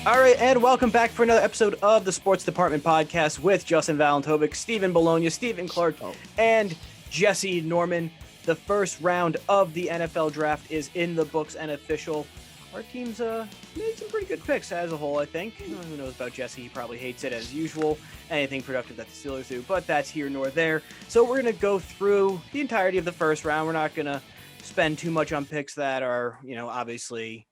All right, and welcome back for another episode of the Sports Department Podcast with Justin Valentovic, Stephen Bologna, Stephen Clark, and Jesse Norman. The first round of the NFL draft is in the books and official. Our team's made some pretty good picks as a whole, I think. Who knows about Jesse? He probably hates it as usual. Anything productive that the Steelers do, but that's here nor there. So we're going to go through the entirety of the first round. We're not going to spend too much on picks that are, obviously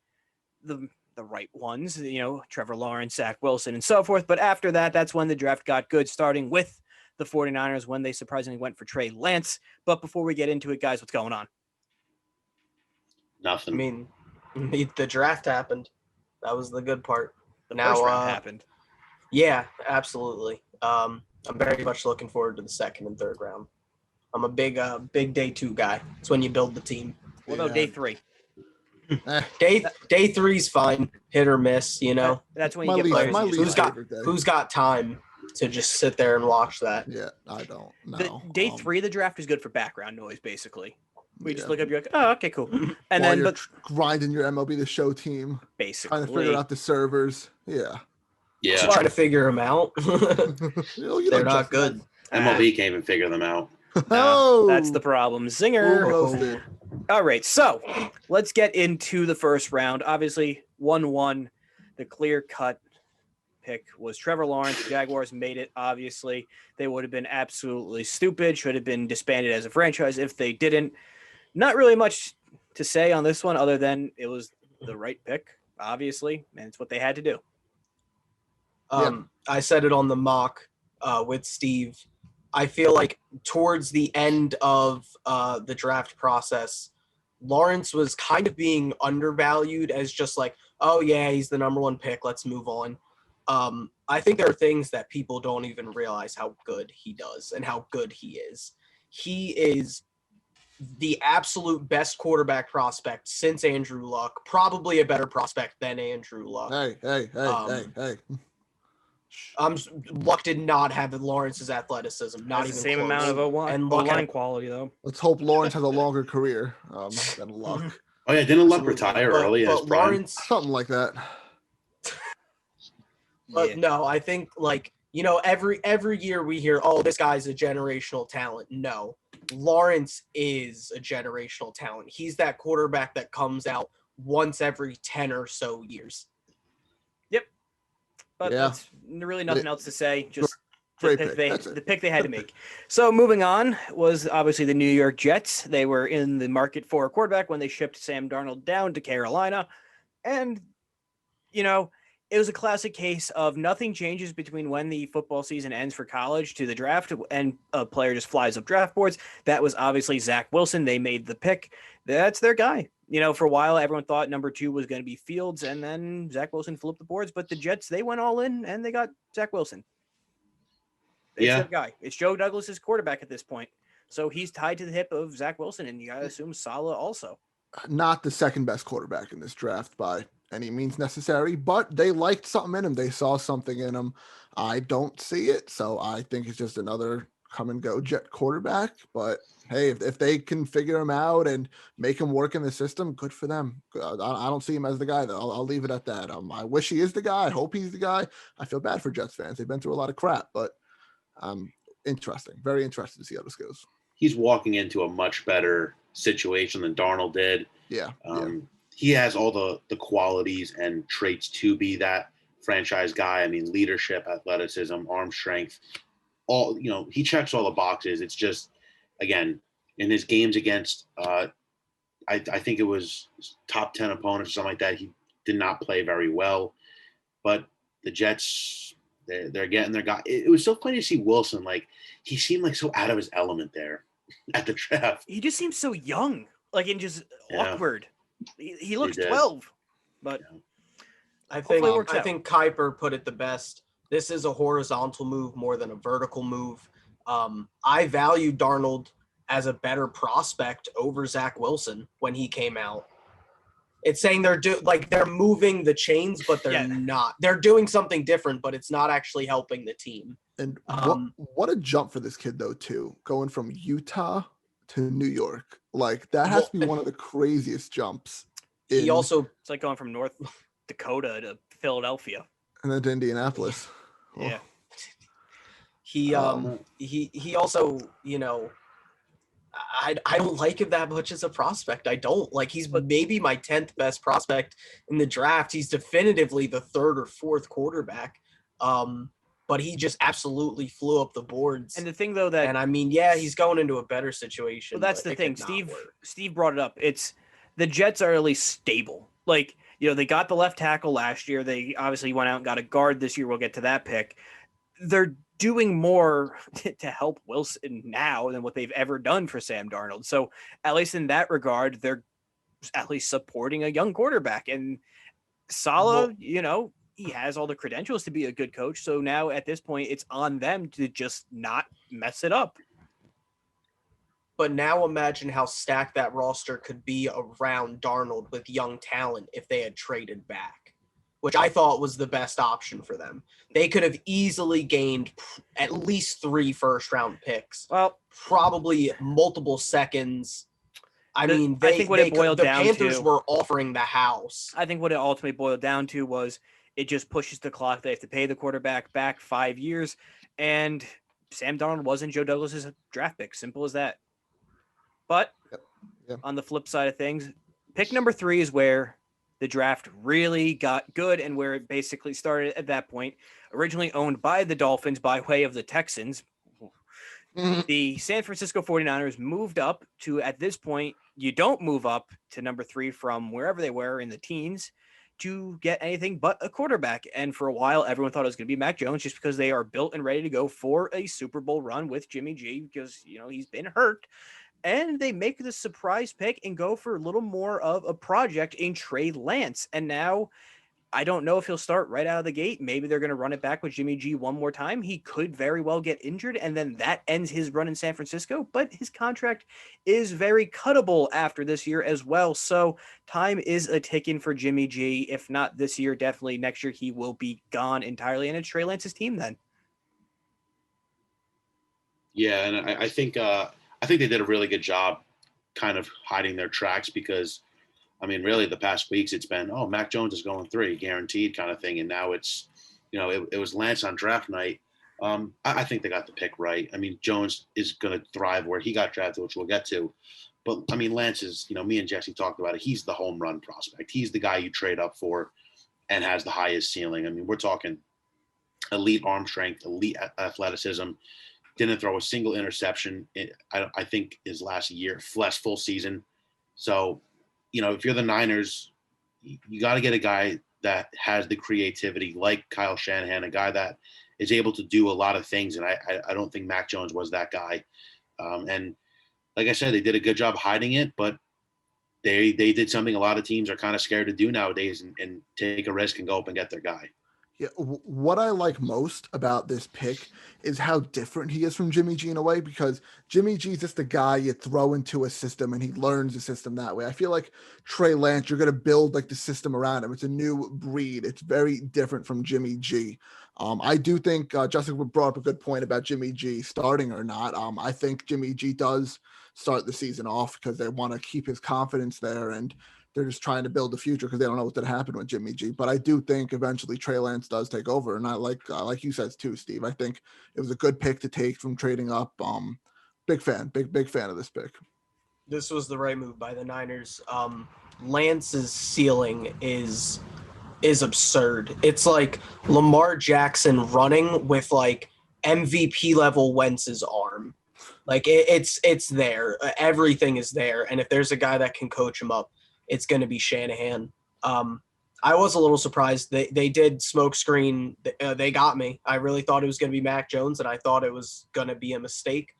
the right ones, Trevor Lawrence, Zach Wilson, and so forth. But after that, that's when the draft got good, starting with the 49ers when they surprisingly went for Trey Lance. But before we get into it, guys, what's going on? Nothing. I mean, the draft happened. That was the good part. The first round happened. Yeah, absolutely. I'm very much looking forward to the second and third round. I'm a big day 2 guy. It's when you build the team. What about day 3? Day 3's fine, hit or miss. That's when you get players. Who's got time to just sit there and watch that? Yeah, I don't know. Day 3 of the draft is good for background noise, basically. We just look up, you're like, oh, okay, cool. And then, but grinding your MLB The Show team, basically trying to figure out the servers. Yeah. Trying to figure them out. They're not good. MLB can't even figure them out. No, that's the problem. Zinger. All right, so let's get into the first round. Obviously, 1-1, the clear-cut pick was Trevor Lawrence. Jaguars made it, obviously. They would have been absolutely stupid, should have been disbanded as a franchise if they didn't. Not really much to say on this one other than it was the right pick, obviously, and it's what they had to do. I said it on the mock with Steve. I feel like towards the end of the draft process, Lawrence was kind of being undervalued as just like, oh, yeah, he's the number 1 pick. Let's move on. I think there are things that people don't even realize how good he does and how good he is. He is the absolute best quarterback prospect since Andrew Luck, probably a better prospect than Andrew Luck. Hey. Luck did not have Lawrence's athleticism, not even the same close. amount of O-line quality, though. Let's hope Lawrence has a longer career than Luck. Oh, yeah, didn't Luck retire early as Lawrence, something like that. But no, I think every year we hear, oh, this guy's a generational talent. No, Lawrence is a generational talent. He's that quarterback that comes out once every 10 or so years. Yep. But that's really nothing else to say. Just the pick they had to make. So moving on was obviously the New York Jets. They were in the market for a quarterback when they shipped Sam Darnold down to Carolina. And, it was a classic case of nothing changes between when the football season ends for college to the draft and a player just flies up draft boards. That was obviously Zach Wilson. They made the pick. That's their guy. For a while, everyone thought number 2 was going to be Fields, and then Zach Wilson flipped the boards. But the Jets, they went all in, and they got Zach Wilson. It's their guy. It's Joe Douglas's quarterback at this point. So he's tied to the hip of Zach Wilson, and you got to assume Saleh also. Not the second best quarterback in this draft by any means necessary, but they liked something in him. They saw something in him. I don't see it, so I think it's just another come-and-go Jet quarterback. But, hey, if they can figure him out and make him work in the system, good for them. I don't see him as the guy, though. I'll leave it at that. I wish he is the guy. I hope he's the guy. I feel bad for Jets fans. They've been through a lot of crap, but interesting. Very interested to see how this goes. He's walking into a much better situation than Darnold did. Yeah. He has all the qualities and traits to be that franchise guy. I mean, leadership, athleticism, arm strength, he checks all the boxes. It's just, again, in his games against, I think it was top 10 opponents or something like that, he did not play very well. But the Jets, they're getting their guy. It was so funny to see Wilson. He seemed like so out of his element there at the draft. He just seems so young, and just awkward. He looks 12, but I think Kuiper put it the best. This is a horizontal move more than a vertical move. I value Darnold as a better prospect over Zach Wilson when he came out. It's saying they're moving the chains, but they're not. They're doing something different, but it's not actually helping the team. And what a jump for this kid, though, too. Going from Utah to New York. That has to be one of the craziest jumps. It's like going from North Dakota to Philadelphia. And then to Indianapolis. Yeah. He also, I don't like him that much as a prospect. I don't. Like, he's maybe my 10th best prospect in the draft. He's definitively the third or fourth quarterback. But he just absolutely flew up the boards. And the thing, though, that... And, I mean, yeah, he's going into a better situation. Well, that's the thing. Steve brought it up. The Jets are at least stable. Like, they got the left tackle last year. They obviously went out and got a guard this year. We'll get to that pick. They're doing more to help Wilson now than what they've ever done for Sam Darnold. So at least in that regard, they're at least supporting a young quarterback. And Saleh, he has all the credentials to be a good coach. So now at this point, it's on them to just not mess it up. But now imagine how stacked that roster could be around Darnold with young talent if they had traded back, which I thought was the best option for them. They could have easily gained at least 3 first-round picks. Well, probably multiple seconds. I think the Panthers were offering the house. I think what it ultimately boiled down to was it just pushes the clock. They have to pay the quarterback back 5 years, and Sam Darnold wasn't Joe Douglas's draft pick. Simple as that. But on the flip side of things, pick number 3 is where the draft really got good and where it basically started at that point. Originally owned by the Dolphins by way of the Texans, the San Francisco 49ers moved up to, at this point, you don't move up to number 3 from wherever they were in the teens to get anything but a quarterback. And for a while, everyone thought it was going to be Mac Jones just because they are built and ready to go for a Super Bowl run with Jimmy G because, he's been hurt. And they make the surprise pick and go for a little more of a project in Trey Lance. And now I don't know if he'll start right out of the gate. Maybe they're going to run it back with Jimmy G one more time. He could very well get injured, and then that ends his run in San Francisco. But his contract is very cuttable after this year as well. So time is a ticking for Jimmy G. If not this year, definitely next year he will be gone entirely. And it's Trey Lance's team then. Yeah, and I think they did a really good job kind of hiding their tracks because, really the past weeks it's been, Mac Jones is going 3, guaranteed kind of thing. And now it's, it was Lance on draft night. I think they got the pick right. Jones is going to thrive where he got drafted, which we'll get to. But, Lance is, me and Jesse talked about it. He's the home run prospect. He's the guy you trade up for and has the highest ceiling. We're talking elite arm strength, elite athleticism. Didn't throw a single interception. I think his last full season. So, if you're the Niners, you got to get a guy that has the creativity like Kyle Shanahan, a guy that is able to do a lot of things. And I don't think Mac Jones was that guy. And like I said, they did a good job hiding it, but they did something a lot of teams are kind of scared to do nowadays and take a risk and go up and get their guy. Yeah, what I like most about this pick is how different he is from Jimmy G in a way, because Jimmy G is just a guy you throw into a system and he learns the system that way. I feel like Trey Lance, you're going to build like the system around him. It's a new breed. It's very different from Jimmy G. I do think Justin brought up a good point about Jimmy G starting or not. I think Jimmy G does start the season off because they want to keep his confidence there, and they're just trying to build the future because they don't know what's going to happen with Jimmy G. But I do think eventually Trey Lance does take over. And I like you said too, Steve, I think it was a good pick to take from trading up. Big fan of this pick. This was the right move by the Niners. Lance's ceiling is absurd. It's like Lamar Jackson running with like MVP level Wentz's arm. Like it's there. Everything is there. And if there's a guy that can coach him up, it's going to be Shanahan. I was a little surprised. They did smoke screen. They got me. I really thought it was going to be Mac Jones, and I thought it was going to be a mistake.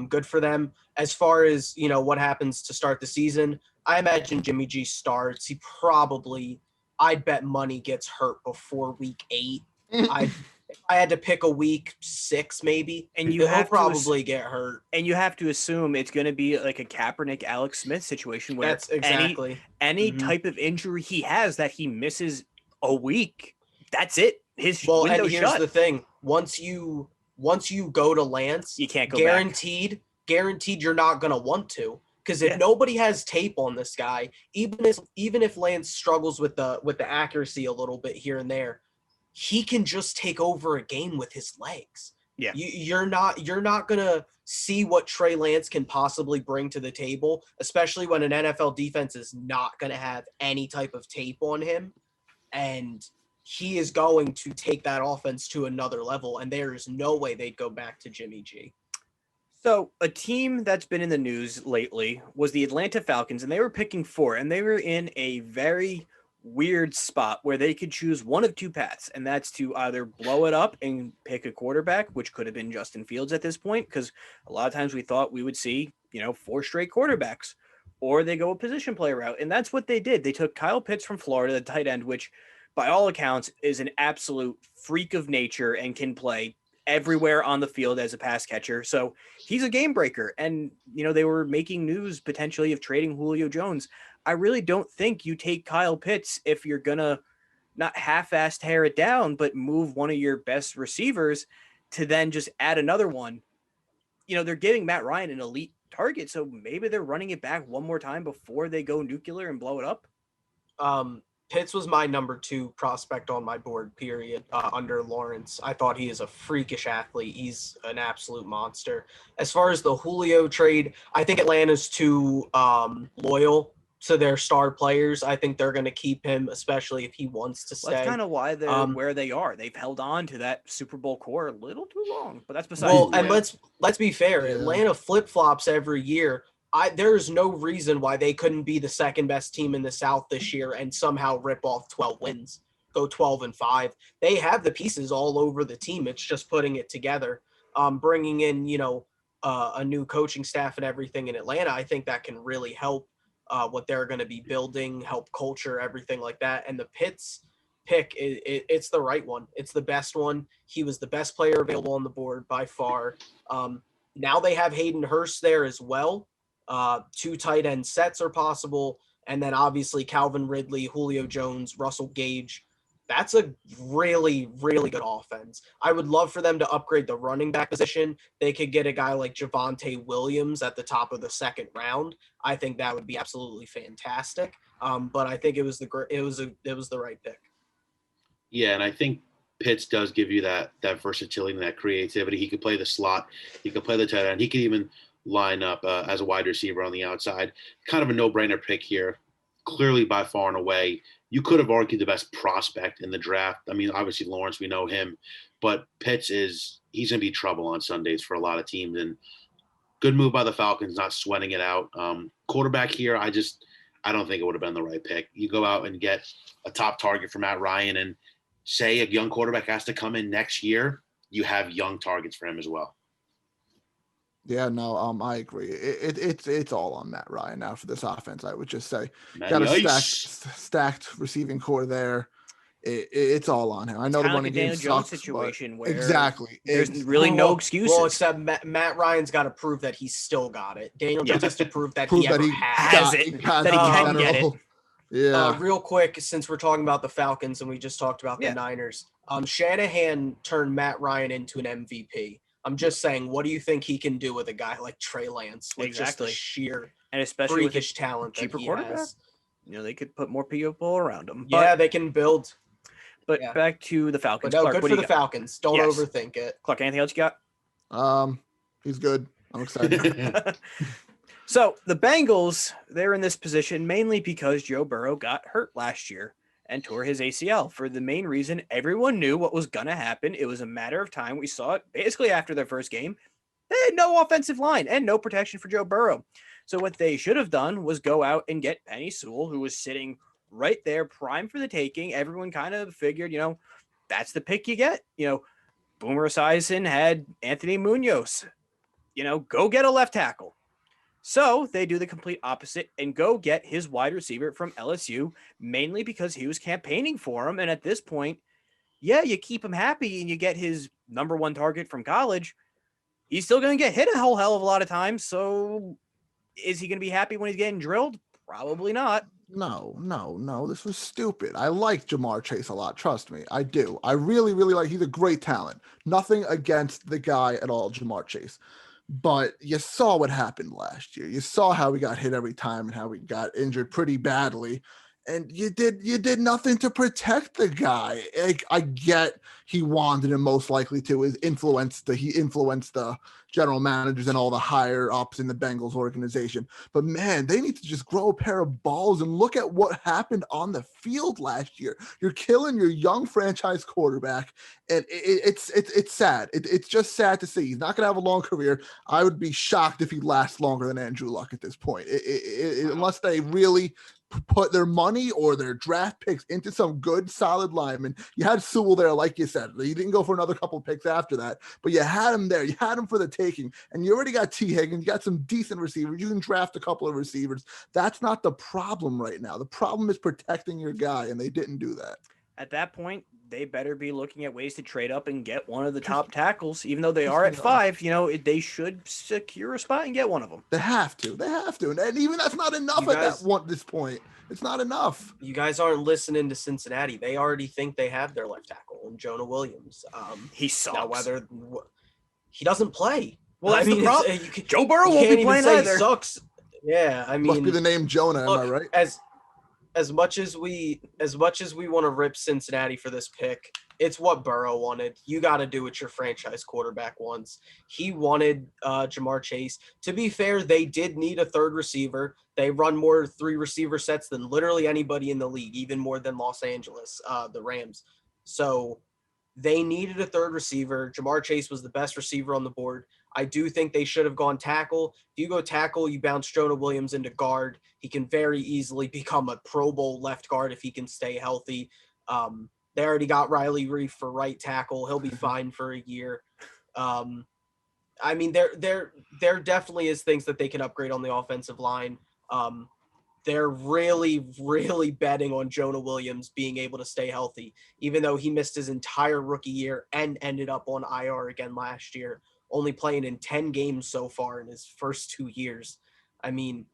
Good for them. As far as, what happens to start the season, I imagine Jimmy G starts. He probably, I'd bet money, gets hurt before week 8. I had to pick a week 6 maybe, and he'll probably get hurt. And you have to assume it's going to be like a Kaepernick, Alex Smith situation where that's exactly any type of injury he has that he misses a week. That's it. His and window's here's shut. the thing: once you go to Lance, you can't go guaranteed. Guaranteed, you're not going to want to, Because if nobody has tape on this guy, even if Lance struggles with the accuracy a little bit here and there, he can just take over a game with his legs. Yeah. You're not gonna see what Trey Lance can possibly bring to the table, especially when an NFL defense is not gonna have any type of tape on him. And he is going to take that offense to another level, and there is no way they'd go back to Jimmy G. So a team that's been in the news lately was the Atlanta Falcons, and they were picking 4, and they were in a very weird spot where they could choose one of 2 paths, and that's to either blow it up and pick a quarterback, which could have been Justin Fields at this point, because a lot of times we thought we would see, 4 straight quarterbacks, or they go a position player route, and that's what they did. They took Kyle Pitts from Florida, the tight end, which by all accounts is an absolute freak of nature and can play everywhere on the field as a pass catcher. So he's a game breaker. And, they were making news potentially of trading Julio Jones. I really don't think you take Kyle Pitts if you're going to not half-ass tear it down, but move one of your best receivers to then just add another one. They're giving Matt Ryan an elite target. So maybe they're running it back one more time before they go nuclear and blow it up. Pitts was my number 2 prospect on my board, period, under Lawrence. I thought he is a freakish athlete. He's an absolute monster. As far as the Julio trade, I think Atlanta's too loyal to their star players. I think they're going to keep him, especially if he wants to stay. That's kind of why they're where they are. They've held on to that Super Bowl core a little too long, but that's besides. Well, and let's be fair. Yeah. Atlanta flip-flops every year. There's no reason why they couldn't be the second best team in the South this year and somehow rip off 12 wins, go 12-5. They have the pieces all over the team. It's just putting it together, bringing in, a new coaching staff and everything in Atlanta. I think that can really help what they're going to be building, help culture, everything like that. And the Pitts pick, it's the right one. It's the best one. He was the best player available on the board by far. Now they have Hayden Hurst there as well. 2 tight end sets are possible. And then obviously Calvin Ridley, Julio Jones, Russell Gage. That's a really, really good offense. I would love for them to upgrade the running back position. They could get a guy like Javonte Williams at the top of the 2nd round. I think that would be absolutely fantastic. But I think it was the right pick. Yeah, and I think Pitts does give you that versatility and that creativity. He could play the slot. He could play the tight end. He could even line up as a wide receiver on the outside. Kind of a no-brainer pick here. Clearly, by far and away, you could have argued the best prospect in the draft. I mean, obviously Lawrence, we know him, but Pitts he's going to be trouble on Sundays for a lot of teams. And good move by the Falcons, not sweating it out. Quarterback here, I don't think it would have been the right pick. You go out and get a top target for Matt Ryan, and say a young quarterback has to come in next year, you have young targets for him as well. Yeah, no, I agree. It's all on Matt Ryan now for this offense. I would just say, Matty got a Ice. stacked receiving core there. It's all on him. I know the running game sucks, situation where exactly. There's really no excuses. Well, except Matt Ryan's got to prove that he's still got it. Daniel Jones has to prove that he has it, that he can get it. Yeah. Real quick, since we're talking about the Falcons and we just talked about the Niners, Shanahan turned Matt Ryan into an MVP. I'm just saying, what do you think he can do with a guy like Trey Lance with just the sheer and especially freakish talent cheaper that he quarterback? has? They could put more people around him. Yeah, they can build. But back to the Falcons. But no, Clark, good for the Falcons. Don't overthink it. Clark, anything else you got? He's good. I'm excited. So the Bengals, they're in this position mainly because Joe Burrow got hurt last year and tore his ACL for the main reason everyone knew what was going to happen. It was a matter of time. We saw it basically after their first game. They had no offensive line and no protection for Joe Burrow. So what they should have done was go out and get Penny Sewell, who was sitting right there, prime for the taking. Everyone kind of figured, that's the pick you get. Boomer Esiason had Anthony Munoz. Go get a left tackle. So they do the complete opposite and go get his wide receiver from LSU, mainly because he was campaigning for him. And at this point, you keep him happy and you get his number 1 target from college. He's still going to get hit a whole hell of a lot of times. So is he going to be happy when he's getting drilled? Probably not. No. This was stupid. I like Jamar Chase a lot. Trust me. I do. I really, really like, he's a great talent. Nothing against the guy at all, Jamar Chase. But you saw what happened last year. You saw how he got hit every time and how he got injured pretty badly. And you did nothing to protect the guy. Like, I get he wanted and most likely to he influenced the general managers and all the higher ups in the Bengals organization. But man, they need to just grow a pair of balls and look at what happened on the field last year. You're killing your young franchise quarterback, and it's sad. It's just sad to see. He's not going to have a long career. I would be shocked if he lasts longer than Andrew Luck at this point, unless they really put their money or their draft picks into some good, solid linemen. You had Sewell there, like you said. You didn't go for another couple picks after that, but you had him there. You had him for the taking, and you already got T. Higgins. You got some decent receivers. You can draft a couple of receivers. That's not the problem right now. The problem is protecting your guy, and they didn't do that. At that point, they better be looking at ways to trade up and get one of the top tackles. Even though they are at 5, they should secure a spot and get one of them. They have to. And even that's not enough this point. It's not enough. You guys aren't listening to Cincinnati. They already think they have their left tackle in Jonah Williams. He sucks. Now whether he doesn't play. Well, that's the problem. Joe Burrow won't be playing either. He sucks. Yeah, I mean, must be the name Jonah. Look, am I right? As much as we want to rip Cincinnati for this pick, it's what Burrow wanted. You got to do what your franchise quarterback wants. He wanted Jamar Chase. To be fair, they did need a third receiver. They run more 3 receiver sets than literally anybody in the league, even more than Los Angeles, the Rams. So they needed a third receiver. Jamar Chase was the best receiver on the board. I do think they should have gone tackle. If you go tackle, you bounce Jonah Williams into guard. He can very easily become a Pro Bowl left guard if he can stay healthy. They already got Riley Reif for right tackle. He'll be fine for a year. I mean, there definitely is things that they can upgrade on the offensive line. They're really, really betting on Jonah Williams being able to stay healthy, even though he missed his entire rookie year and ended up on IR again last year, only playing in 10 games so far in his first 2 years. I mean,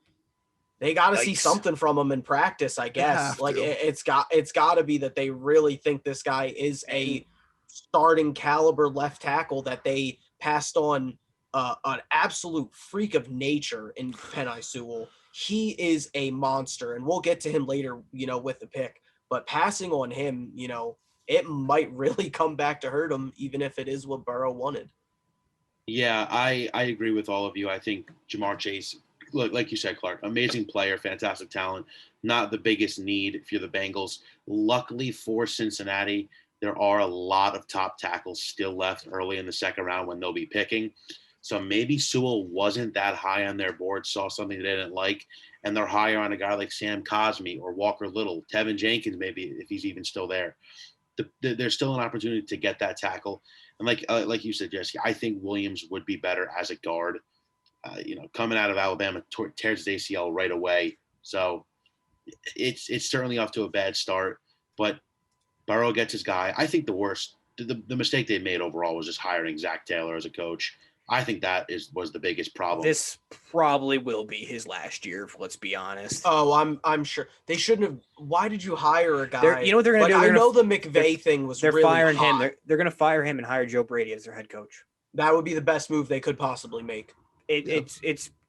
they got to see something from him in practice, I guess. Like it's got to be that they really think this guy is a starting caliber left tackle, that they passed on an absolute freak of nature in Penei Sewell. He is a monster, and we'll get to him later, with the pick. But passing on him, it might really come back to hurt him, even if it is what Burrow wanted. Yeah, I agree with all of you. I think Jamar Chase, look, like you said, Clark, amazing player, fantastic talent, not the biggest need if you're the Bengals. Luckily for Cincinnati, there are a lot of top tackles still left early in the second round when they'll be picking. So maybe Sewell wasn't that high on their board, saw something they didn't like, and they're higher on a guy like Sam Cosmi or Walker Little, Tevin Jenkins, maybe if he's even still there. There's still an opportunity to get that tackle. And like you said, Jesse, I think Williams would be better as a guard. Coming out of Alabama, tears his ACL right away. So it's certainly off to a bad start. But Burrow gets his guy. I think the mistake they made overall was just hiring Zach Taylor as a coach. I think that was the biggest problem. This probably will be his last year, let's be honest. Oh, I'm sure. They shouldn't have. Why did you hire a guy? You know what they're going to do? I know the McVay thing was really firing hot. him. They're going to fire him and hire Joe Brady as their head coach. That would be the best move they could possibly make.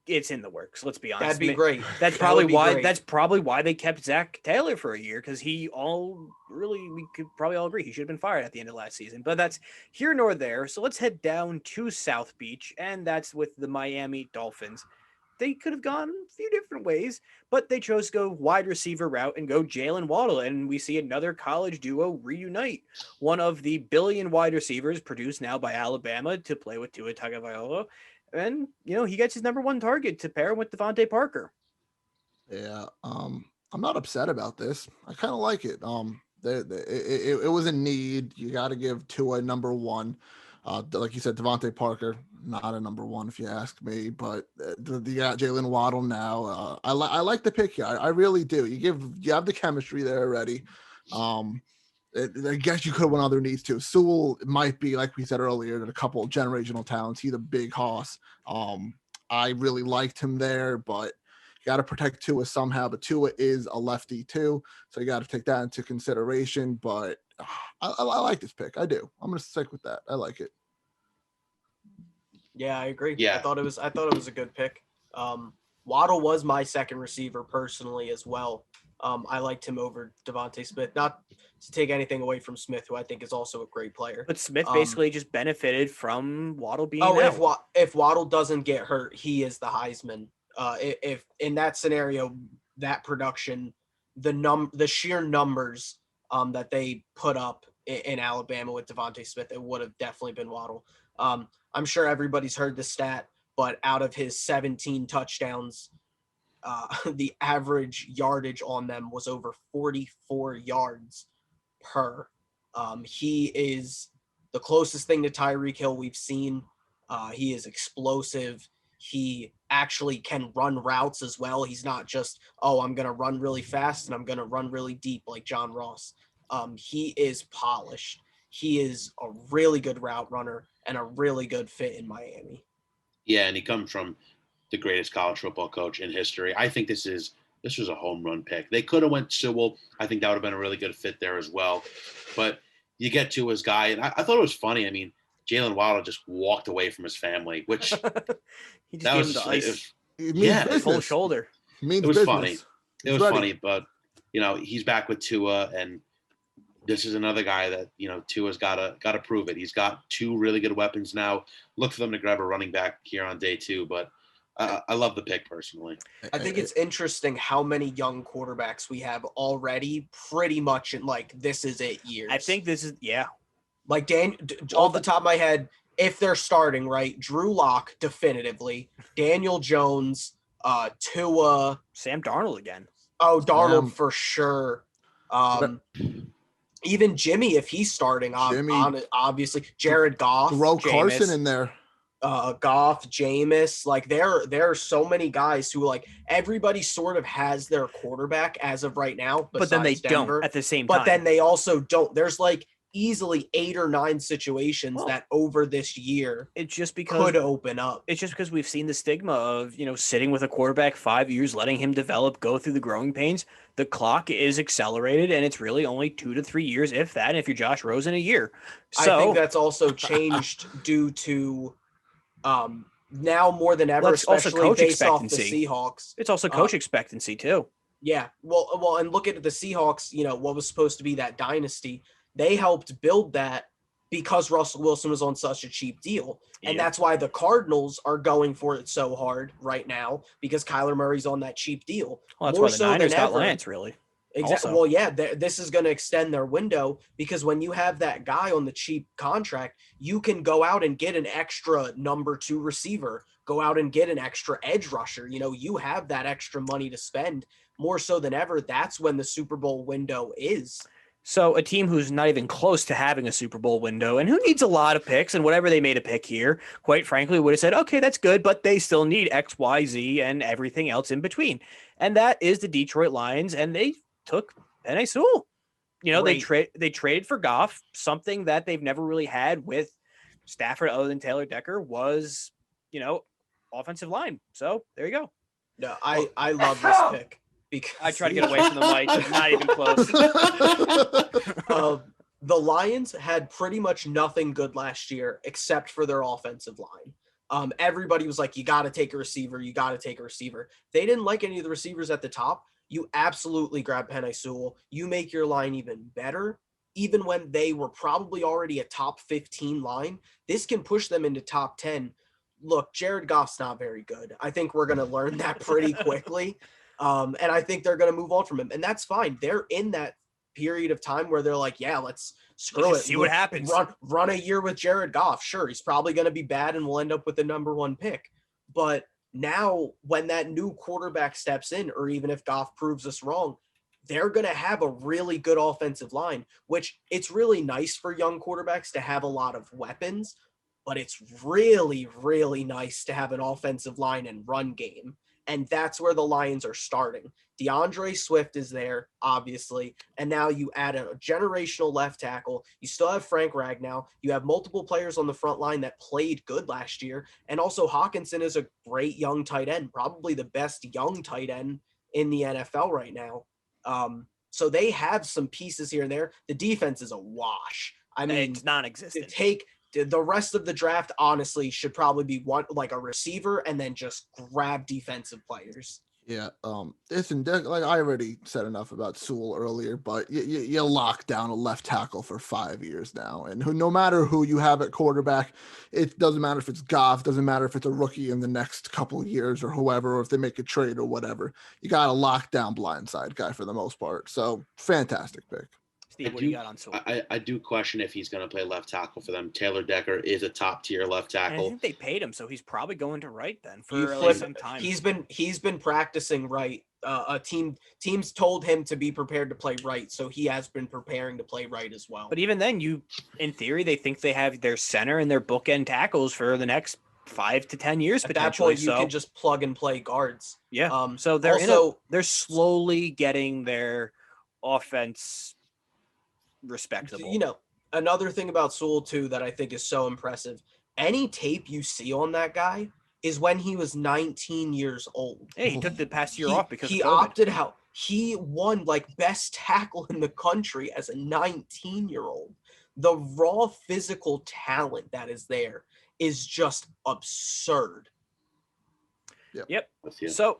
It's in the works. Let's be honest. That'd be great. That's probably why. That's probably why they kept Zach Taylor for a year, because we could probably all agree he should have been fired at the end of last season. But that's here nor there. So let's head down to South Beach, and that's with the Miami Dolphins. They could have gone a few different ways, but they chose to go wide receiver route and go Jalen Waddle, and we see another college duo reunite. One of the billion wide receivers produced now by Alabama to play with Tua Tagovailoa. And, he gets his number 1 target to pair with Devontae Parker. Yeah, I'm not upset about this. I kind of like it. It was a need. You got to give Tua number 1. Like you said, Devontae Parker, not a number 1 if you ask me. But you got Jalen Waddle now. I like the pick here. I really do. You have the chemistry there already. I guess you could have won other needs too. Sewell might be, like we said earlier, a couple of generational talents. He's a big hoss. I really liked him there, but you got to protect Tua somehow. But Tua is a lefty too, so you got to take that into consideration. But I like this pick. I do. I'm going to stick with that. I like it. Yeah, I agree. Yeah. I thought it was a good pick. Waddle was my second receiver personally as well. I liked him over Devontae Smith. Not to take anything away from Smith, who I think is also a great player. But Smith basically just benefited from Waddle being out. If Waddle doesn't get hurt, he is the Heisman. If in that scenario, that production, the sheer numbers that they put up in Alabama with Devontae Smith, it would have definitely been Waddle. I'm sure everybody's heard the stat, but out of his 17 touchdowns, the average yardage on them was over 44 yards per. He is the closest thing to Tyreek Hill we've seen. He is explosive. He actually can run routes as well. He's not just, I'm going to run really fast and I'm going to run really deep like John Ross. He is polished. He is a really good route runner and a really good fit in Miami. Yeah, and he comes from the greatest college football coach in history. I think this was a home run pick. They could have went Sewell. I think that would have been a really good fit there as well. But you get to his guy, and I thought it was funny. I mean, Jalen Waddle just walked away from his family, which he just gave him the ice. Full shoulder. It was funny. It was funny, but he's back with Tua, and this is another guy that Tua's got to prove it. He's got two really good weapons now. Look for them to grab a running back here on day 2, but I love the pick personally. I think it's interesting how many young quarterbacks we have already pretty much in this is it years. I think this is, Like off the top of my head, if they're starting, right, Drew Lock definitively, Daniel Jones, Tua. Sam Darnold again. Oh, Darnold for sure. Even Jimmy, if he's starting, obviously. Jared Goff. Throw Carson in there. Goff, Jameis, there are so many guys who everybody sort of has their quarterback as of right now, but then they Denver, don't at the same time. But then they also don't. There's easily 8 or 9 situations that over this year it's just because could open up. It's just because we've seen the stigma of sitting with a quarterback 5 years, letting him develop, go through the growing pains. The clock is accelerated, and it's really only 2 to 3 years, if that. And if you're Josh Rosen, a year. So I think that's also changed due to now more than ever, especially based off the Seahawks. It's also coach expectancy too. Yeah, well, and look at the Seahawks. What was supposed to be that dynasty. They helped build that because Russell Wilson was on such a cheap deal. And that's why the Cardinals are going for it so hard right now, because Kyler Murray's on that cheap deal. Well, that's why the Niners got Lance, really. Exactly. Well, yeah, this is going to extend their window, because when you have that guy on the cheap contract, you can go out and get an extra number 2 receiver, go out and get an extra edge rusher. You have that extra money to spend more so than ever. That's when the Super Bowl window is. So a team who's not even close to having a Super Bowl window and who needs a lot of picks, and whatever they made a pick here, quite frankly, would have said, okay, that's good, but they still need X, Y, Z, and everything else in between. And that is the Detroit Lions, and they took Penei Sewell. They traded for Goff. Something that they've never really had with Stafford other than Taylor Decker was, offensive line. So there you go. No, I love this pick. Because I try to get away from the mic. I'm not even close. The Lions had pretty much nothing good last year except for their offensive line. Everybody was like, you got to take a receiver. You got to take a receiver. They didn't like any of the receivers at the top. You absolutely grab Penei Sewell. You make your line even better. Even when they were probably already a top 15 line, this can push them into top 10. Look, Jared Goff's not very good. I think we're going to learn that pretty quickly. And I think they're going to move on from him, and that's fine. They're in that period of time where they're like, yeah, let's screw it. See what happens. Run a year with Jared Goff. Sure, he's probably going to be bad and we'll end up with the number 1 pick. But now when that new quarterback steps in, or even if Goff proves us wrong, they're going to have a really good offensive line, which it's really nice for young quarterbacks to have a lot of weapons, but it's really, really nice to have an offensive line and run game. And that's where the Lions are starting. DeAndre Swift is there, obviously. And now you add a generational left tackle. You still have Frank Ragnow. You have multiple players on the front line that played good last year. And also Hawkinson is a great young tight end, probably the best young tight end in the NFL right now. So they have some pieces here and there. The defense is a wash. I mean, it's non-existent. the rest of the draft honestly should probably be one like a receiver and then just grab defensive players. Yeah, listen, like I already said enough about Sewell earlier, but you lock down a left tackle for 5 years now, and no matter who you have at quarterback, it doesn't matter if it's Goff, doesn't matter if it's a rookie in the next couple of years or whoever, or if they make a trade or whatever, you got a lock down blindside guy for the most part. So fantastic pick. Steve, what do you got on Sewell? I do question if he's going to play left tackle for them. Taylor Decker is a top tier left tackle. And I think they paid him, so he's probably going to right then for some time. He's been practicing right. Teams told him to be prepared to play right, so he has been preparing to play right as well. But even then, in theory, they think they have their center and their bookend tackles for the next 5 to 10 years. At that point, you can just plug and play guards. Yeah. So they're slowly getting their offense respectable. You know, another thing about Sewell too that I think is so impressive. Any tape you see on that guy is when he was 19 years old. Hey, he took the past year off because he opted out. He won like best tackle in the country as a 19-year-old. The raw physical talent that is there is just absurd. Yep. So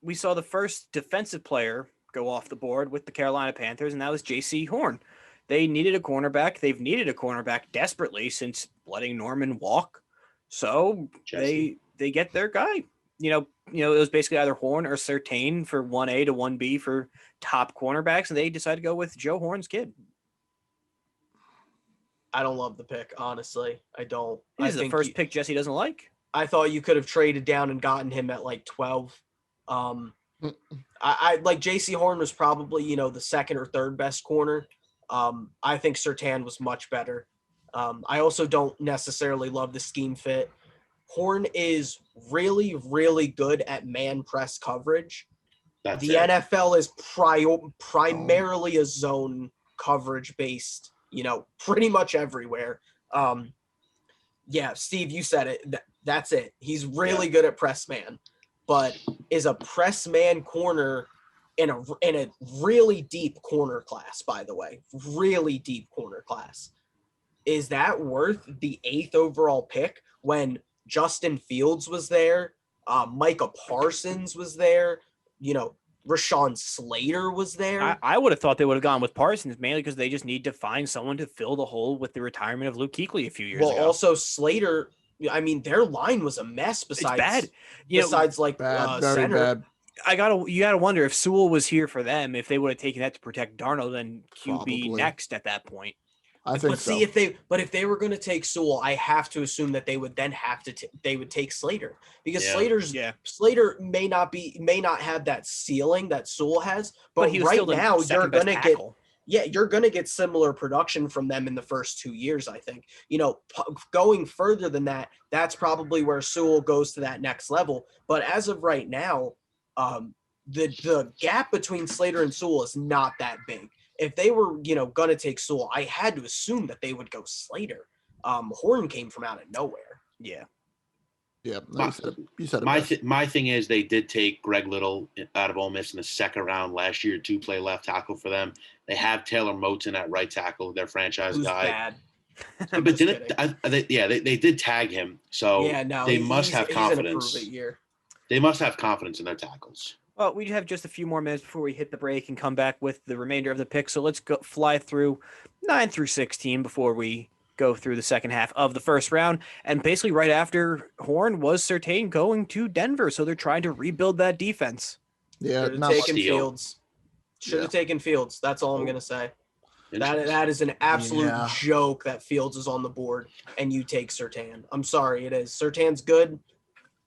we saw the first defensive player go off the board with the Carolina Panthers, and that was J.C. Horn. They needed a cornerback. They've needed a cornerback desperately since letting Norman walk. So they get their guy. You know, it was basically either Horn or Surtain for 1A to 1B for top cornerbacks, and they decided to go with Joe Horn's kid. I don't love the pick, honestly. I don't. This is the first pick Jesse doesn't like. I thought you could have traded down and gotten him at like 12. I like J.C. Horn was probably, the second or third best corner. I think Surtain was much better. I also don't necessarily love the scheme fit. Horn is really, really good at man press coverage. NFL is primarily a zone coverage based, pretty much everywhere. Yeah, Steve, you said it. That's it. He's really good at press man, but is a press man corner in a really deep corner class, by the way, really deep corner class. Is that worth the 8th overall pick when Justin Fields was there, Micah Parsons was there, Rashawn Slater was there? I would have thought they would have gone with Parsons, mainly because they just need to find someone to fill the hole with the retirement of Luke Kuechly a few years ago. Well, also Slater, I mean, their line was a mess besides bad. Bad, very center. bad. You gotta wonder if Sewell was here for them, if they would have taken that to protect Darnold and QB Probably. next at that point. I think so. See, if they were going to take Sewell, I have to assume that they would then have to they would take Slater, because Slater may not have that ceiling that Sewell has, but right now you're going to you're going to get similar production from them in the first 2 years. I think, going further than that, that's probably where Sewell goes to that next level. But as of right now, the gap between Slater and Sewell is not that big. If they were, going to take Sewell, I had to assume that they would go Slater. Horn came from out of nowhere. Yeah. Yeah. You said it. My thing is they did take Greg Little out of Ole Miss in the second round last year to play left tackle for them. They have Taylor Moton at right tackle, their franchise guy. Bad. But they did tag him. So they must have confidence. They must have confidence in their tackles. Well, we have just a few more minutes before we hit the break and come back with the remainder of the picks. So let's fly through 9 through 16 before we go through the second half of the first round. And basically right after Horn was Surtain going to Denver. So they're trying to rebuild that defense. Yeah, Should have taken Fields. Should have taken Fields. That's all I'm going to say. That is an absolute joke that Fields is on the board and you take Surtain. I'm sorry, it is. Surtain's good.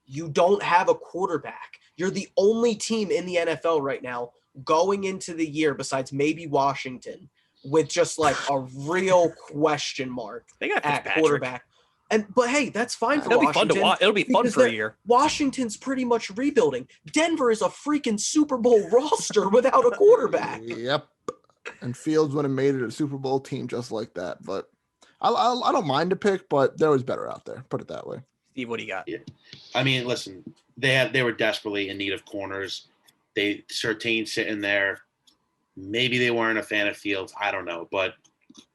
You don't have a quarterback. You're the only team in the NFL right now going into the year, besides maybe Washington, with just like a real question mark at quarterback. But hey, that's fine for Washington. It'll be fun for a year. Washington's pretty much rebuilding. Denver is a freaking Super Bowl roster without a quarterback. Yep. And Fields would have made it a Super Bowl team just like that. But I don't mind a pick, but there was better out there. Put it that way. Steve, what do you got? Yeah. I mean, listen, they were desperately in need of corners. Surtain sitting there. Maybe they weren't a fan of Fields. I don't know. But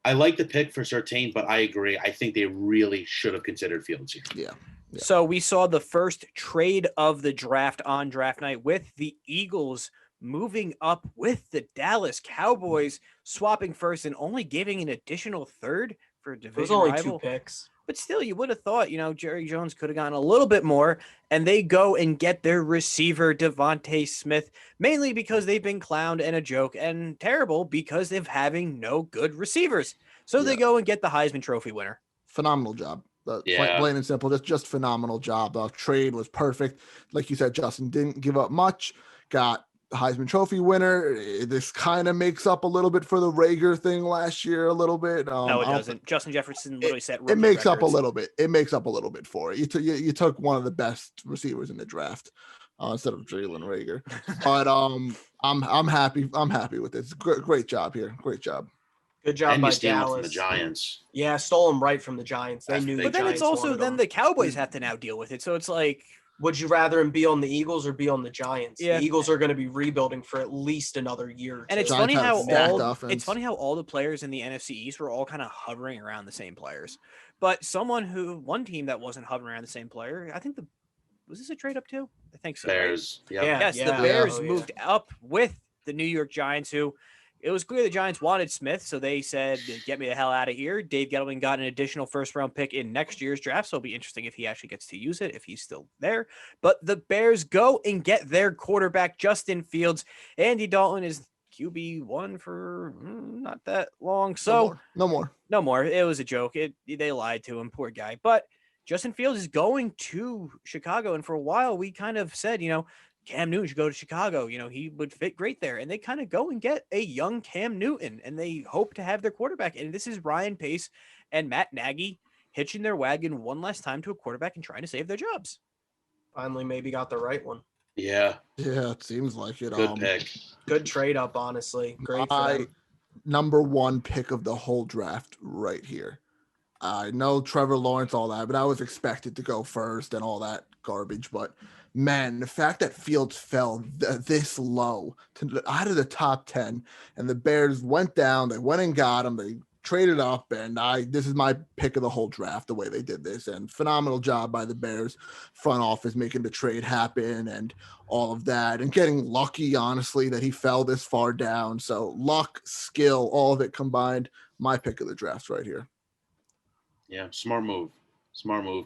I like the pick for Surtain, but I agree. I think they really should have considered Fields here. Yeah. So we saw the first trade of the draft on draft night with the Eagles moving up with the Dallas Cowboys, swapping first and only giving an additional third for a division only rival. 2 picks. But still, you would have thought, Jerry Jones could have gotten a little bit more, and they go and get their receiver, Devontae Smith, mainly because they've been clowned and a joke, and terrible because they're having no good receivers. So they go and get the Heisman Trophy winner. Phenomenal job. Plain and simple, just phenomenal job. The trade was perfect. Like you said, Justin didn't give up much, got the Heisman Trophy winner. This kind of makes up a little bit for the Rager thing last year, a little bit. No, it doesn't. Justin Jefferson literally set it makes records. up a little bit. It makes up a little bit for it. You took one of the best receivers in the draft instead of Jalen Rager. But I'm happy. I'm happy with this. Great job here. Great job. Good job and by you steal Dallas. from the Giants. Yeah, stole him right from the Giants. They knew. But then it's also then the Cowboys have to now deal with it. So it's like, would you rather him be on the Eagles or be on the Giants? Yeah. The Eagles are going to be rebuilding for at least another year. And it's Giants funny how all the players in the NFC East were all kind of hovering around the same players. But one team that wasn't hovering around the same player, I think was this a trade up too? I think so. Bears. Right? Yep. Yes, the Bears moved up with the New York Giants, who it was clear the Giants wanted Smith, so they said, get me the hell out of here. Dave Gettleman got an additional first-round pick in next year's draft, so it'll be interesting if he actually gets to use it, if he's still there. But the Bears go and get their quarterback, Justin Fields. Andy Dalton is QB1 for not that long. So No more. It was a joke. They lied to him, poor guy. But Justin Fields is going to Chicago, and for a while we kind of said, Cam Newton should go to Chicago. He would fit great there. And they kind of go and get a young Cam Newton, and they hope to have their quarterback. And this is Ryan Pace and Matt Nagy hitching their wagon one last time to a quarterback and trying to save their jobs. Finally, maybe got the right one. Yeah. Yeah, it seems like it. Good pick. Good trade up, honestly. Great for them. Number one pick of the whole draft right here. I know Trevor Lawrence, all that, but I was expected to go first and all that garbage. But man, the fact that Fields fell this low out of the top 10 and the Bears went down, they went and got him, they traded up, and this is my pick of the whole draft, the way they did this. And phenomenal job by the Bears front office making the trade happen and all of that, and getting lucky, honestly, that he fell this far down. So luck, skill, all of it combined, my pick of the draft right here. Yeah, smart move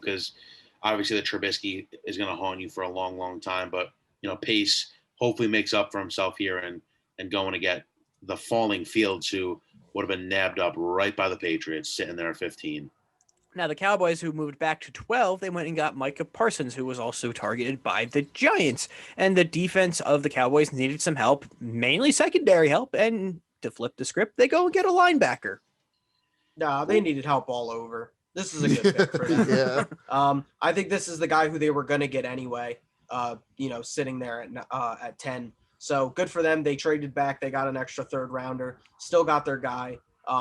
because obviously the Trubisky is going to haunt you for a long, long time. But, Pace hopefully makes up for himself here and going to get the falling Fields, who would have been nabbed up right by the Patriots, sitting there at 15. Now, the Cowboys, who moved back to 12, they went and got Micah Parsons, who was also targeted by the Giants. And the defense of the Cowboys needed some help, mainly secondary help. And to flip the script, they go and get a linebacker. Nah, they needed help all over. This is a good pick for them. Yeah. I think this is the guy who they were going to get anyway, sitting there at 10. So good for them. They traded back. They got an extra third rounder. Still got their guy.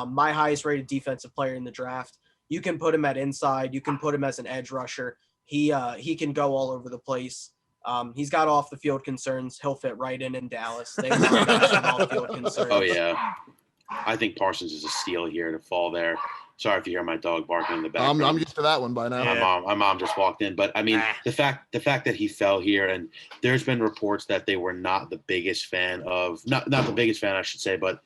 My highest rated defensive player in the draft. You can put him at inside. You can put him as an edge rusher. He can go all over the place. He's got off the field concerns. He'll fit right in Dallas. They love off field concerns. Oh yeah, I think Parsons is a steal here to fall there. Sorry if you hear my dog barking in the background. I'm used to that one by now. Yeah. My mom just walked in, but I mean the fact that he fell here, and there's been reports that they were not the biggest fan of not the biggest fan I should say, but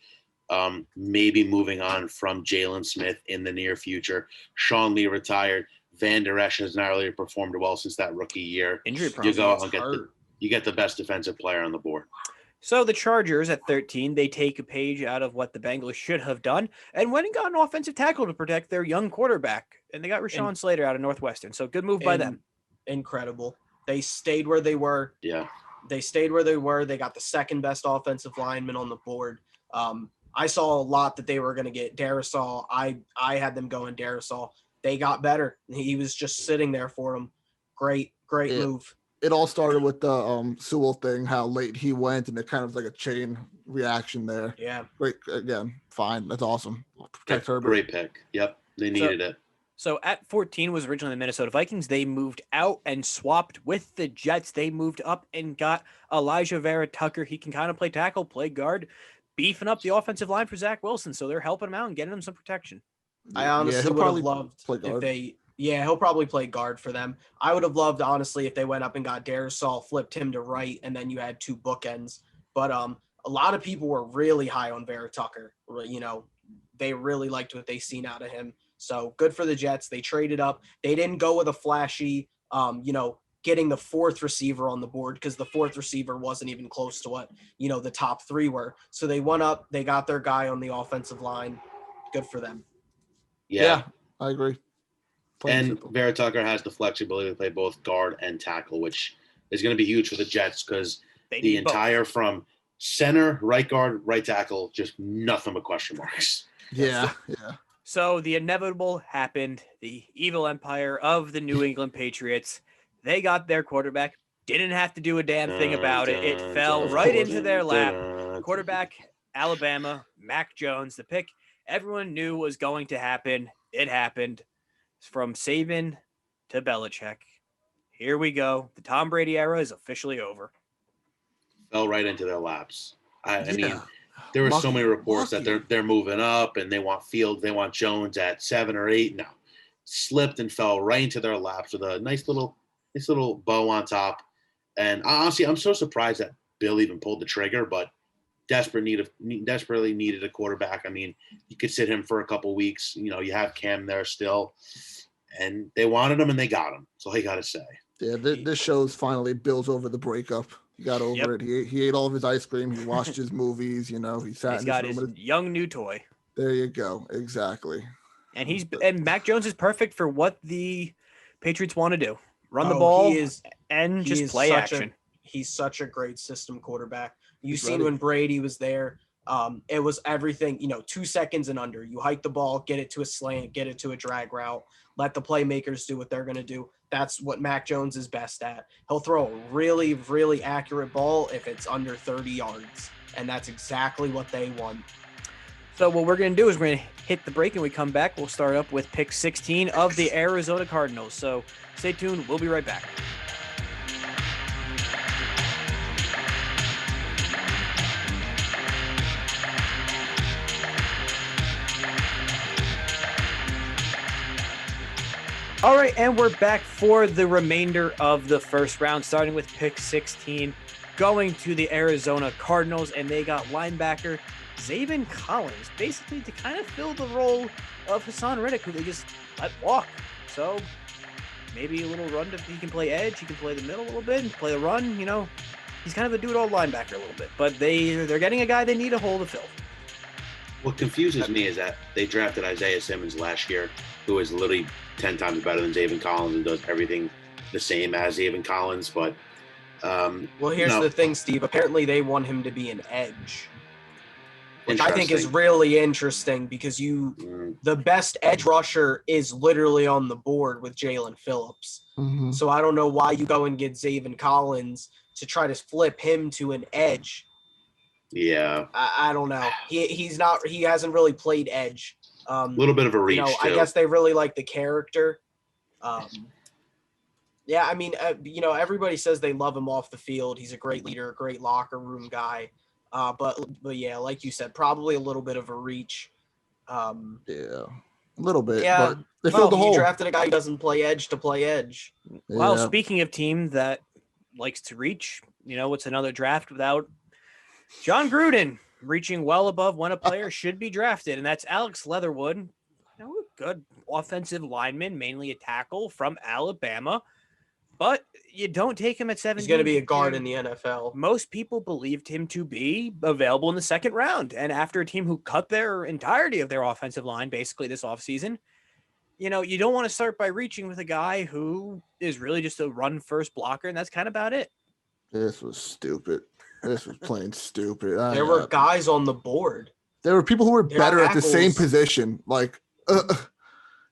maybe moving on from Jalen Smith in the near future. Sean Lee retired. Van Der Esch has not really performed well since that rookie year. Injury You go out prone. and get the best defensive player on the board. So the Chargers at 13, they take a page out of what the Bengals should have done and went and got an offensive tackle to protect their young quarterback. And they got Rashawn Slater out of Northwestern. So good move by them. Incredible. They stayed where they were. Yeah. They stayed where they were. They got the second best offensive lineman on the board. I saw a lot that they were going to get Darrisaw. I had them going Darrisaw. They got better. He was just sitting there for them. Great move. It all started with the Sewell thing, how late he went, and it kind of was like a chain reaction there. Yeah. Great. Again, fine. That's awesome. Protect Herbert. Great pick. Yep. They needed it. So at 14 was originally the Minnesota Vikings. They moved out and swapped with the Jets. They moved up and got Elijah Vera Tucker. He can kind of play tackle, play guard. beefing up the offensive line for Zach Wilson. So they're helping him out and getting him some protection. I honestly would have loved if they he'll probably play guard for them. I would have loved, honestly, if they went up and got Darisaw, flipped him to right, and then you had 2 bookends. But a lot of people were really high on Vera Tucker. You know, they really liked what they seen out of him. So good for the Jets. They traded up. They didn't go with a flashy, getting the 4th receiver on the board, because the 4th receiver wasn't even close to what, the top 3 were. So they went up. They got their guy on the offensive line. Good for them. Yeah, I agree. And Vera Tucker has the flexibility to play both guard and tackle, which is going to be huge for the Jets, because the entire from center, right guard, right tackle, just nothing but question marks. Yeah. So the inevitable happened. The evil empire of the New England Patriots, they got their quarterback, didn't have to do a damn thing about it. It fell right into their lap. Quarterback, Alabama, Mac Jones, the pick everyone knew was going to happen. It happened. From Saban to Belichick. Here we go. The Tom Brady era is officially over. Fell right into their laps. I mean, there were so many reports that they're moving up and they want Fields, they want Jones at 7 or 8. No, slipped and fell right into their laps with a nice little bow on top. And honestly, I'm so surprised that Bill even pulled the trigger, but desperately needed a quarterback. I mean, you could sit him for a couple weeks. You have Cam there still, and they wanted him and they got him. That's all you got to say. Yeah, this shows finally Bill's over the breakup. He got over it. He ate all of his ice cream. He watched his movies. He sat. He's got his young new toy. There you go. Exactly. And Mac Jones is perfect for what the Patriots want to do: run the ball and just play action. He's such a great system quarterback. You've seen when Brady was there, it was everything, 2 seconds and under. You hike the ball, get it to a slant, get it to a drag route, let the playmakers do what they're going to do. That's what Mac Jones is best at. He'll throw a really, really accurate ball if it's under 30 yards, and that's exactly what they want. So what we're going to do is we're going to hit the break, and we come back. We'll start up with pick 16 of the Arizona Cardinals. So stay tuned. We'll be right back. All right, and we're back for the remainder of the first round, starting with pick 16, going to the Arizona Cardinals, and they got linebacker Zaven Collins, basically to kind of fill the role of Hassan Reddick, who they just let walk. So maybe a little run, he can play edge, he can play the middle a little bit, and play the run, He's kind of a do-it-all linebacker a little bit, but they're getting a guy they need a hole to fill. What confuses me is that they drafted Isaiah Simmons last year, who is literally 10 times better than Zaven Collins and does everything the same as Zaven Collins. But well, here's the thing, Steve. Apparently, they want him to be an edge, which I think is really interesting because the best edge rusher is literally on the board with Jalen Phillips. Mm-hmm. So I don't know why you go and get Zaven Collins to try to flip him to an edge. Yeah, I don't know. He hasn't really played edge. A little bit of a reach. I guess they really like the character. Yeah, I mean, everybody says they love him off the field. He's a great leader, a great locker room guy. But yeah, like you said, probably a little bit of a reach. Yeah, a little bit. Yeah, but they filled the hole. You drafted a guy who doesn't play edge to play edge. Yeah. Well, speaking of team that likes to reach, it's another draft without John Gruden reaching well above when a player should be drafted, and that's Alex Leatherwood. A good offensive lineman, mainly a tackle from Alabama, but you don't take him at 17. He's going to be a guard in the NFL. Most people believed him to be available in the second round, and after a team who cut their entirety of their offensive line basically this offseason, you don't want to start by reaching with a guy who is really just a run-first blocker, and that's kind of about it. This was stupid. This was plain stupid. There were guys on the board. There were people who were better at the same position. Like, going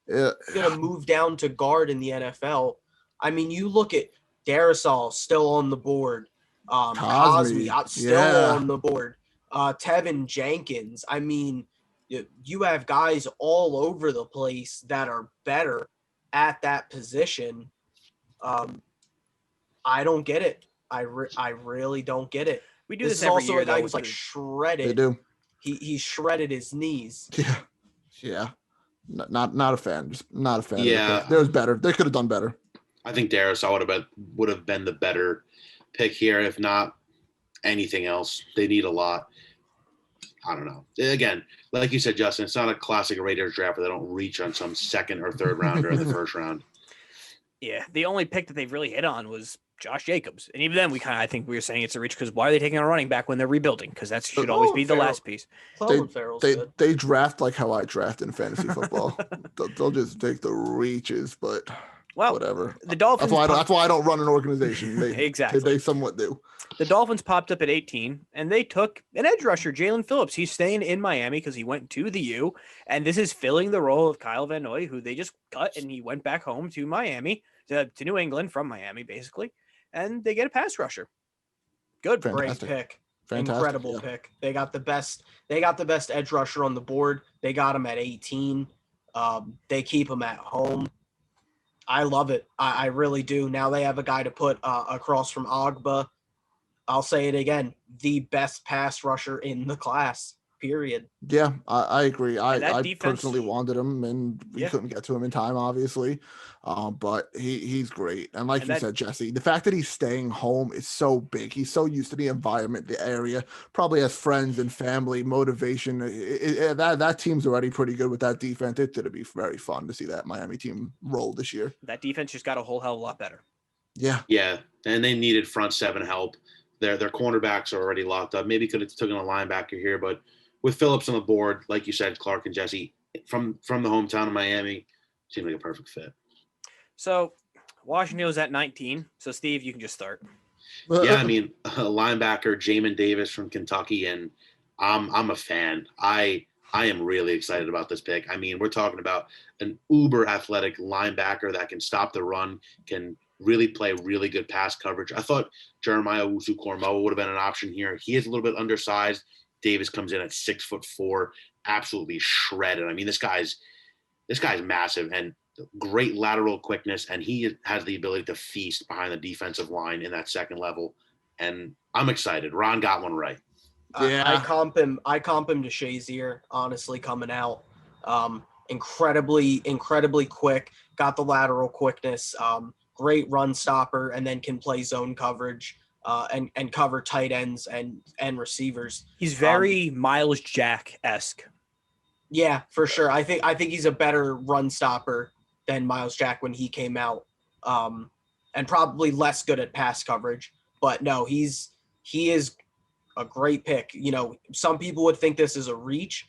to move down to guard in the NFL. I mean, you look at Darisaw still on the board. Cosme still on the board. Tevin Jenkins. I mean, you have guys all over the place that are better at that position. I don't get it. I really don't get it. We do this is every also year, a guy though, who's like shredded. They do. He shredded his knees. Yeah. Not a fan. Just not a fan. Yeah, of the pick. There was better. They could have done better. I think Darrisaw would have been the better pick here, if not anything else. They need a lot. I don't know. Again, like you said, Justin, it's not a classic Raiders draft where they don't reach on some second or third rounder in the first round. Yeah, the only pick that they've really hit on was Josh Jacobs, and even then, I think we were saying it's a reach because why are they taking a running back when they're rebuilding? Because that should always be the last piece. They draft like how I draft in fantasy football. they'll just take the reaches, but whatever. The Dolphins. That's why I don't run an organization. Exactly. They somewhat do. The Dolphins popped up at 18, and they took an edge rusher, Jalen Phillips. He's staying in Miami because he went to the U, and this is filling the role of Kyle Van Noy, who they just cut, and he went back home to Miami, to New England from Miami, basically, and they get a pass rusher. Good. Fantastic. Great pick. Fantastic, Incredible pick. They got the best edge rusher on the board. They got him at 18. They keep him at home. I love it. I really do. Now they have a guy to put across from Ogba. I'll say it again, the best pass rusher in the class, period. Yeah, I agree. I defense, personally wanted him, and we couldn't get to him in time, obviously. But he's great. And like you said, Jesse, the fact that he's staying home is so big. He's so used to the environment, the area, probably has friends and family, motivation. That team's already pretty good with that defense. It's going to be very fun to see that Miami team roll this year. That defense just got a whole hell of a lot better. Yeah. Yeah, and they needed front seven help. Their cornerbacks are already locked up. Maybe could have taken a linebacker here, but with Phillips on the board, like you said, Clark and Jesse from the hometown of Miami, seemed like a perfect fit. So Washington was at 19. So Steve, you can just start. Yeah, I mean, a linebacker, Jamin Davis from Kentucky, and I'm a fan. I am really excited about this pick. I mean, we're talking about an uber athletic linebacker that can stop the run, can really play really good pass coverage. I thought Jeremiah Owusu-Koramoah would have been an option here. He is a little bit undersized. Davis comes in at 6'4", absolutely shredded. I mean, this guy's massive and great lateral quickness, and he has the ability to feast behind the defensive line in that second level. And I'm excited. Ron got one right. Yeah, I comp him to Shazier, honestly, coming out. Incredibly quick, got the lateral quickness, great run stopper, and then can play zone coverage and cover tight ends and receivers. He's very Miles Jack-esque. Yeah, for sure. I think he's a better run stopper than Miles Jack when he came out, and probably less good at pass coverage. But no, he is a great pick. You know, some people would think this is a reach.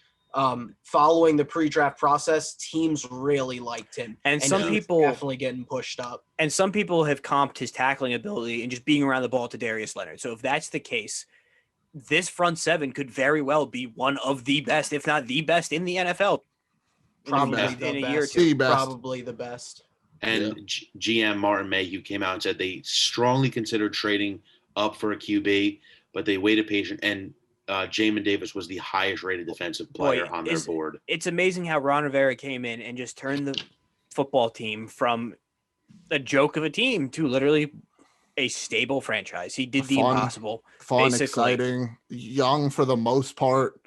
Following the pre-draft process, teams really liked him, and some people definitely getting pushed up. And some people have comped his tackling ability and just being around the ball to Darius Leonard. So if that's the case, this front seven could very well be one of the best, if not the best, in the NFL. Probably in a year or two. Probably the best. And GM Martin Mayhew came out and said they strongly considered trading up for a QB, but they waited patient. And Jamin Davis was the highest rated defensive player on their board. It's amazing how Ron Rivera came in and just turned the football team from a joke of a team to literally a stable franchise. He did the impossible. Fun, exciting, young for the most part.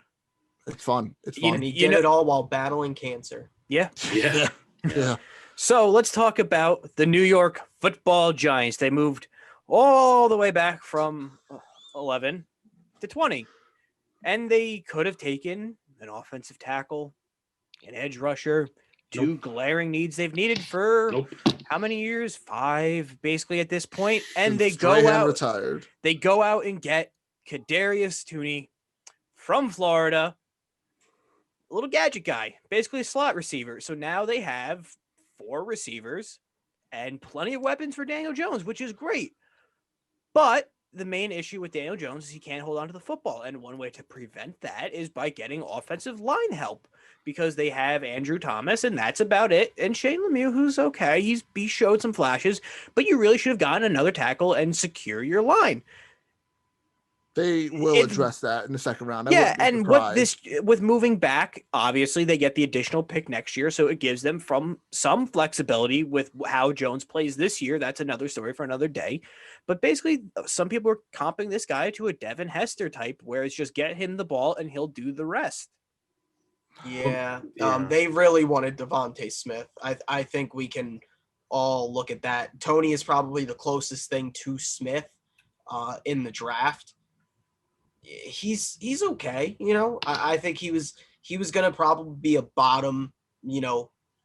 It's fun. It's fun. And he did it all while battling cancer. Yeah. Yeah. So let's talk about the New York Football Giants. They moved all the way back from 11 to 20. And they could have taken an offensive tackle, an edge rusher, two glaring needs they've needed for how many years? 5, basically, at this point. And they go out retired. They go out and get Kadarius Toney from Florida, a little gadget guy, basically a slot receiver. So now they have 4 receivers and plenty of weapons for Daniel Jones, which is great. But the main issue with Daniel Jones is he can't hold on to the football. And one way to prevent that is by getting offensive line help, because they have Andrew Thomas, and that's about it. And Shane Lemieux, who's okay. He showed some flashes, but you really should have gotten another tackle and secure your line. They will address that in the second round. Yeah, and with moving back, obviously they get the additional pick next year, so it gives them some flexibility with how Jones plays this year. That's another story for another day. But basically, some people are comping this guy to a Devin Hester type, where it's just get him the ball and he'll do the rest. Yeah, they really wanted Devontae Smith. I think we can all look at that. Tony is probably the closest thing to Smith in the draft. He's okay, I think he was gonna probably be a bottom,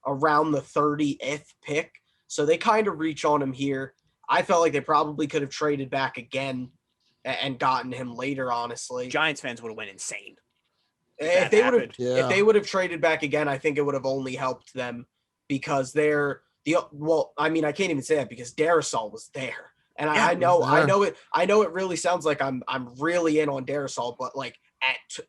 around the 30th pick. So they kind of reach on him here. I felt like they probably could have traded back again and gotten him later, honestly. Giants fans would have went insane. If they would have traded back again, I think it would have only helped them because I can't even say that because Darrisaw was there. And I know it really sounds like I'm really in on Darrisaw, but like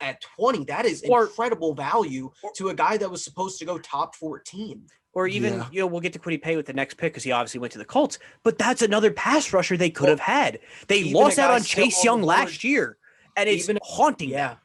at 20, that is incredible value to a guy that was supposed to go top 14. Or even, we'll get to Kwity Paye with the next pick because he obviously went to the Colts, but that's another pass rusher they could have had. They lost out on Chase Young last year, and it's haunting them.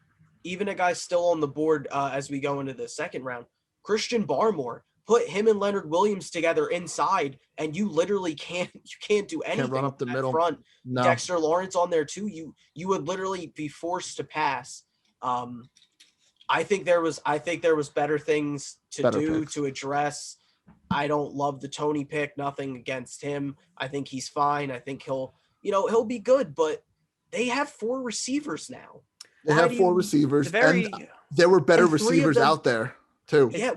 Even a guy still on the board as we go into the second round, Christian Barmore. Put him and Leonard Williams together inside, and you literally can't do anything. Can't run up the middle. Front. No. Dexter Lawrence on there too. You would literally be forced to pass. I think there was better things to address. I don't love the Tony pick. Nothing against him. I think he's fine. I think he'll be good. But they have 4 receivers now. They have 4 receivers, and there were better receivers out there too. Yeah,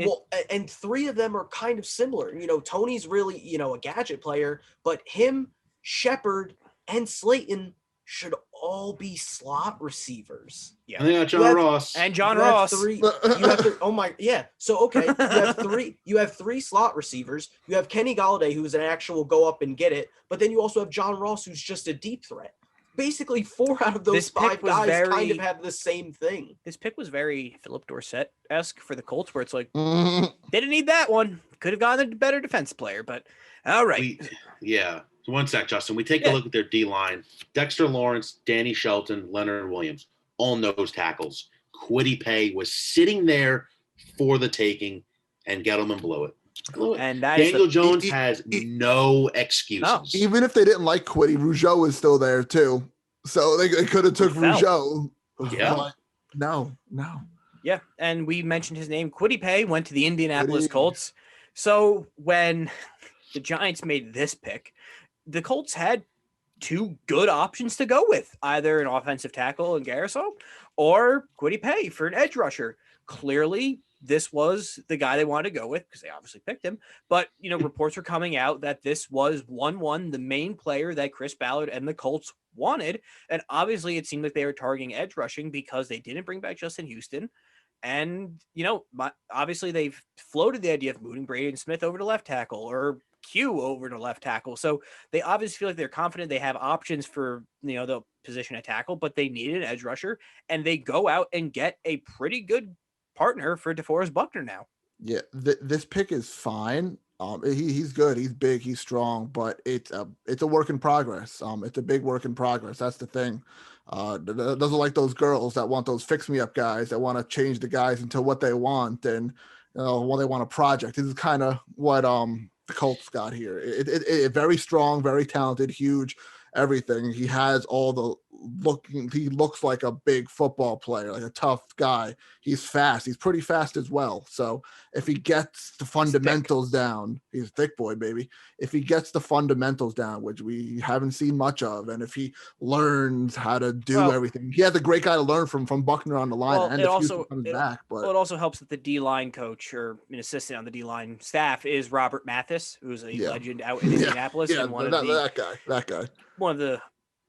and 3 of them are kind of similar. Tony's really, a gadget player, but him, Shepard, and Slayton should all be slot receivers. Yeah, and they got John Ross. And John Ross. So okay, you have 3 slot receivers. You have Kenny Golladay, who's an actual go up and get it, but then you also have John Ross, who's just a deep threat. Basically 4 out of those 5 guys kind of have the same thing. This pick was very Philip Dorsett-esque for the Colts, where it's like, they didn't need that one. Could have gotten a better defense player, but all right. So one sec, Justin. We take a look at their D-line. Dexter Lawrence, Danny Shelton, Leonard Williams, all nose tackles. Kwity Paye was sitting there for the taking, and Gettleman blew it. And Daniel Jones has no excuses. No. Even if they didn't like Kwity, Rougeau was still there too. So they could have took Rougeau. Yeah. No. Yeah, and we mentioned his name. Kwity Paye went to the Indianapolis Colts. So when the Giants made this pick, the Colts had 2 good options to go with, either an offensive tackle in Garrison or Kwity Paye for an edge rusher. Clearly, this was the guy they wanted to go with because they obviously picked him. But, reports were coming out that this was 1-1, the main player that Chris Ballard and the Colts wanted. And obviously it seemed like they were targeting edge rushing because they didn't bring back Justin Houston. And, obviously they've floated the idea of moving Braden Smith over to left tackle or Q over to left tackle. So they obviously feel like they're confident they have options for, the position at tackle, but they need an edge rusher. And they go out and get a pretty good partner for DeForest Buckner now. Yeah, this pick is fine. He's good. He's big. He's strong. But it's a work in progress. It's a big work in progress. That's the thing. Those are like those girls that want those fix me up guys that want to change the guys into what they want and what they want a project. This is kind of what the Colts got here. It very strong, very talented, huge. Everything. He has all the he looks like a big football player, like a tough guy. He's fast. He's pretty fast as well. So if he gets the fundamentals down, he's a thick boy, baby. If he gets the fundamentals down, which we haven't seen much of, and if he learns how to do everything, he has a great guy to learn from Buckner on the line. And it also helps that the D-line coach or an assistant on the D-line staff is Robert Mathis, who's a legend out in Indianapolis. Yeah, and that guy. One of the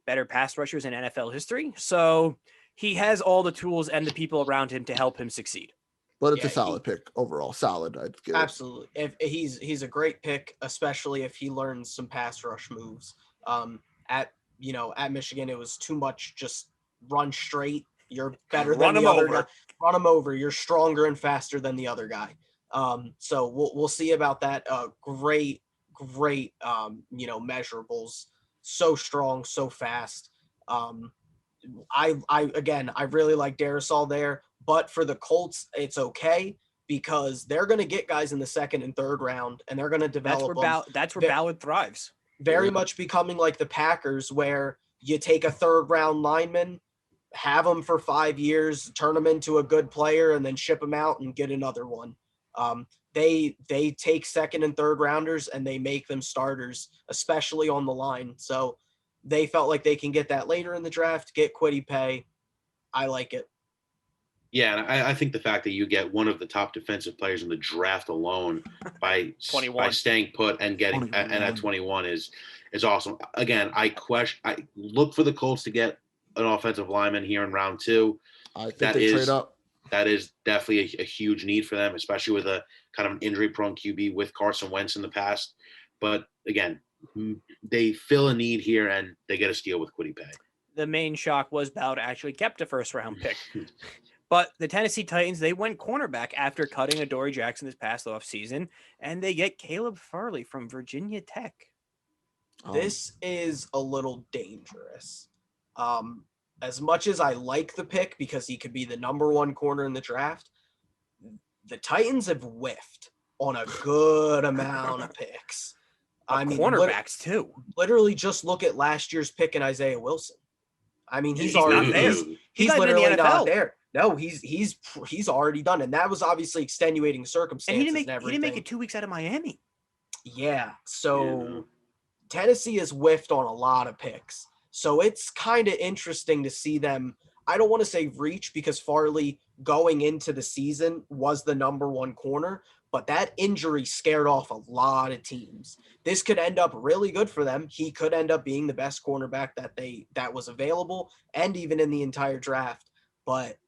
better pass rushers in NFL history. So he has all the tools and the people around him to help him succeed. But it's a solid pick overall. Solid. I'd give absolutely. If he's a great pick, especially if he learns some pass rush moves. At Michigan, it was too much just run straight. You're better than the other guy. Run him over. You're stronger and faster than the other guy. So we'll see about that. Great measurables. So strong, so fast. I really like Darrisaw there, but for the Colts, it's okay because they're going to get guys in the second and third round, and they're going to develop them. That's where Ballard thrives. Very much becoming like the Packers, where you take a third round lineman, have them for 5 years, turn them into a good player, and then ship them out and get another one. They take second and third rounders and they make them starters, especially on the line. So they felt like they can get that later in the draft, get Kwity Paye. I like it. Yeah, and I think the fact that you get one of the top defensive players in the draft alone by 21. by staying put and getting and at 21 is awesome. Again, I look for the Colts to get an offensive lineman here in round 2. I think they trade up. That is definitely a huge need for them, especially with a kind of an injury-prone QB with Carson Wentz in the past. But again, they fill a need here and they get a steal with Kwity Paye. The main shock was Ballard actually kept a first-round pick. But the Tennessee Titans, they went cornerback after cutting Adoree Jackson this past offseason, and they get Caleb Farley from Virginia Tech. This is a little dangerous. As much as I like the pick because he could be the number 1 corner in the draft, the Titans have whiffed on a good amount of picks. I mean, cornerbacks too. Literally just look at last year's pick in Isaiah Wilson. I mean, he's already not there. He's literally in the NFL. not there. No, he's already done, and that was obviously extenuating circumstances. And he didn't make it 2 weeks out of Miami. Yeah, so Tennessee has whiffed on a lot of picks. So it's kind of interesting to see them. I don't want to say reach because Farley going into the season was the number 1 corner, but that injury scared off a lot of teams. This could end up really good for them. He could end up being the best cornerback that was available and even in the entire draft. But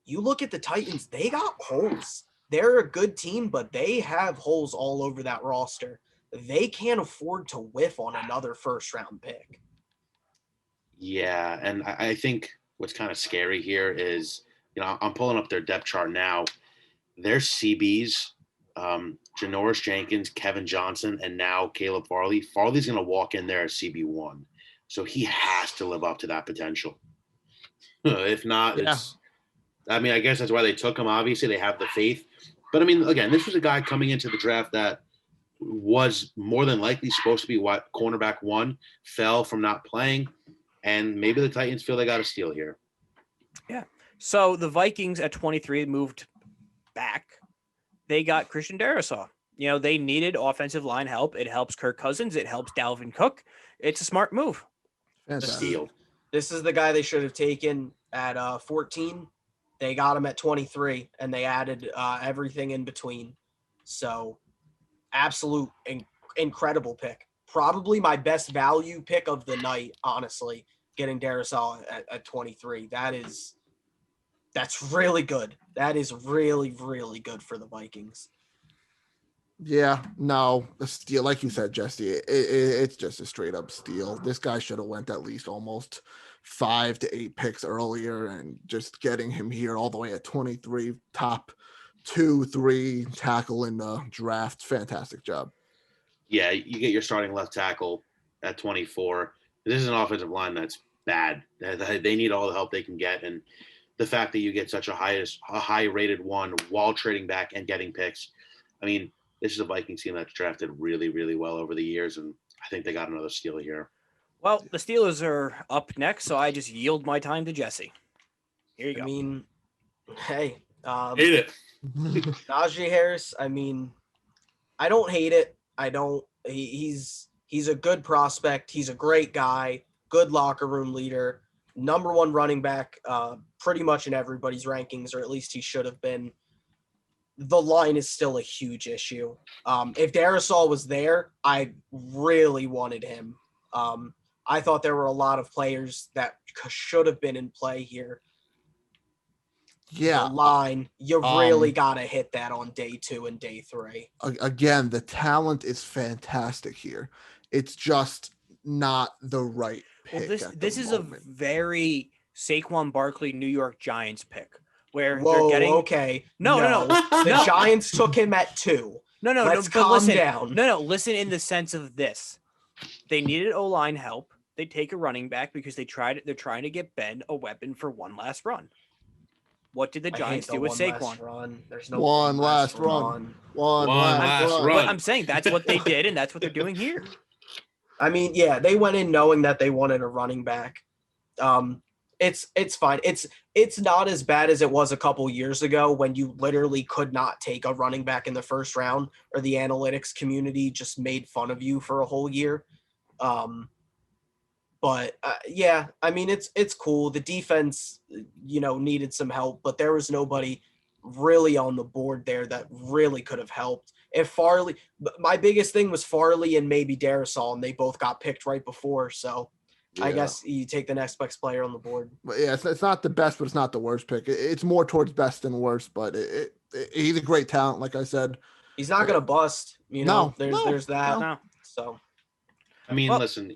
you look at the Titans, they got holes. They're a good team, but they have holes all over that roster. They can't afford to whiff on another first-round pick. Yeah, and I think what's kind of scary here is, I'm pulling up their depth chart now. Their CBs, Janoris Jenkins, Kevin Johnson, and now Caleb Farley. Farley's going to walk in there as CB1. So he has to live up to that potential. If not, I guess that's why they took him. Obviously, they have the faith. But, again, this was a guy coming into the draft that was more than likely supposed to be cornerback 1, fell from not playing. And maybe the Titans feel they got a steal here. Yeah. So the Vikings at 23 moved back. They got Christian Darrisaw. They needed offensive line help. It helps Kirk Cousins. It helps Dalvin Cook. It's a smart move. A steal. This is the guy they should have taken at 14. They got him at 23, and they added everything in between. So absolute incredible pick. Probably my best value pick of the night, honestly, getting Darrisaw at 23. That's really good. That is really, really good for the Vikings. Yeah, no, a steal. Like you said, Jesse, it's just a straight up steal. This guy should have went at least almost 5 to 8 picks earlier, and just getting him here all the way at 23, top 2-3 tackle in the draft. Fantastic job. Yeah, you get your starting left tackle at 24. This is an offensive line that's bad. They need all the help they can get, and the fact that you get such a high-rated one while trading back and getting picks. This is a Vikings team that's drafted really, really well over the years, and I think they got another steal here. Well, the Steelers are up next, so I just yield my time to Jesse. Here you go. Hey. Hate it. Najee Harris, I don't hate it. I don't. He's a good prospect. He's a great guy, good locker room leader, number 1 running back pretty much in everybody's rankings, or at least he should have been. The line is still a huge issue. If Darrisaw was there, I really wanted him. I thought there were a lot of players that should have been in play here. Yeah. The line, you really got to hit that on day 2 and day 3. Again, the talent is fantastic here. It's just not the right pick. Well, this is a very Saquon Barkley New York Giants pick. Where Whoa, they're getting okay. No. The Giants took him at 2. Let's calm down. Listen in the sense of this. They needed O-line help. they take a running back because they're trying to get Ben a weapon for one last run. What did the Giants do with Saquon? There's no one last run. One last run. But I'm saying that's what they did, and that's what they're doing here. I mean, yeah, they went in knowing that they wanted a running back. It's fine. It's not as bad as it was a couple years ago when you literally could not take a running back in the first round, or the analytics community just made fun of you for a whole year. But yeah, I mean, it's cool. The defense, needed some help, but there was nobody really on the board there that really could have helped. If Farley, my biggest thing was Farley and maybe Darrisaw, and they both got picked right before. So yeah. I guess you take the next best player on the board. But yeah, it's not the best, but it's not the worst pick. It's more towards best than worst, but he's a great talent. Like I said, he's not going to bust. There's that. No. So, I mean, listen.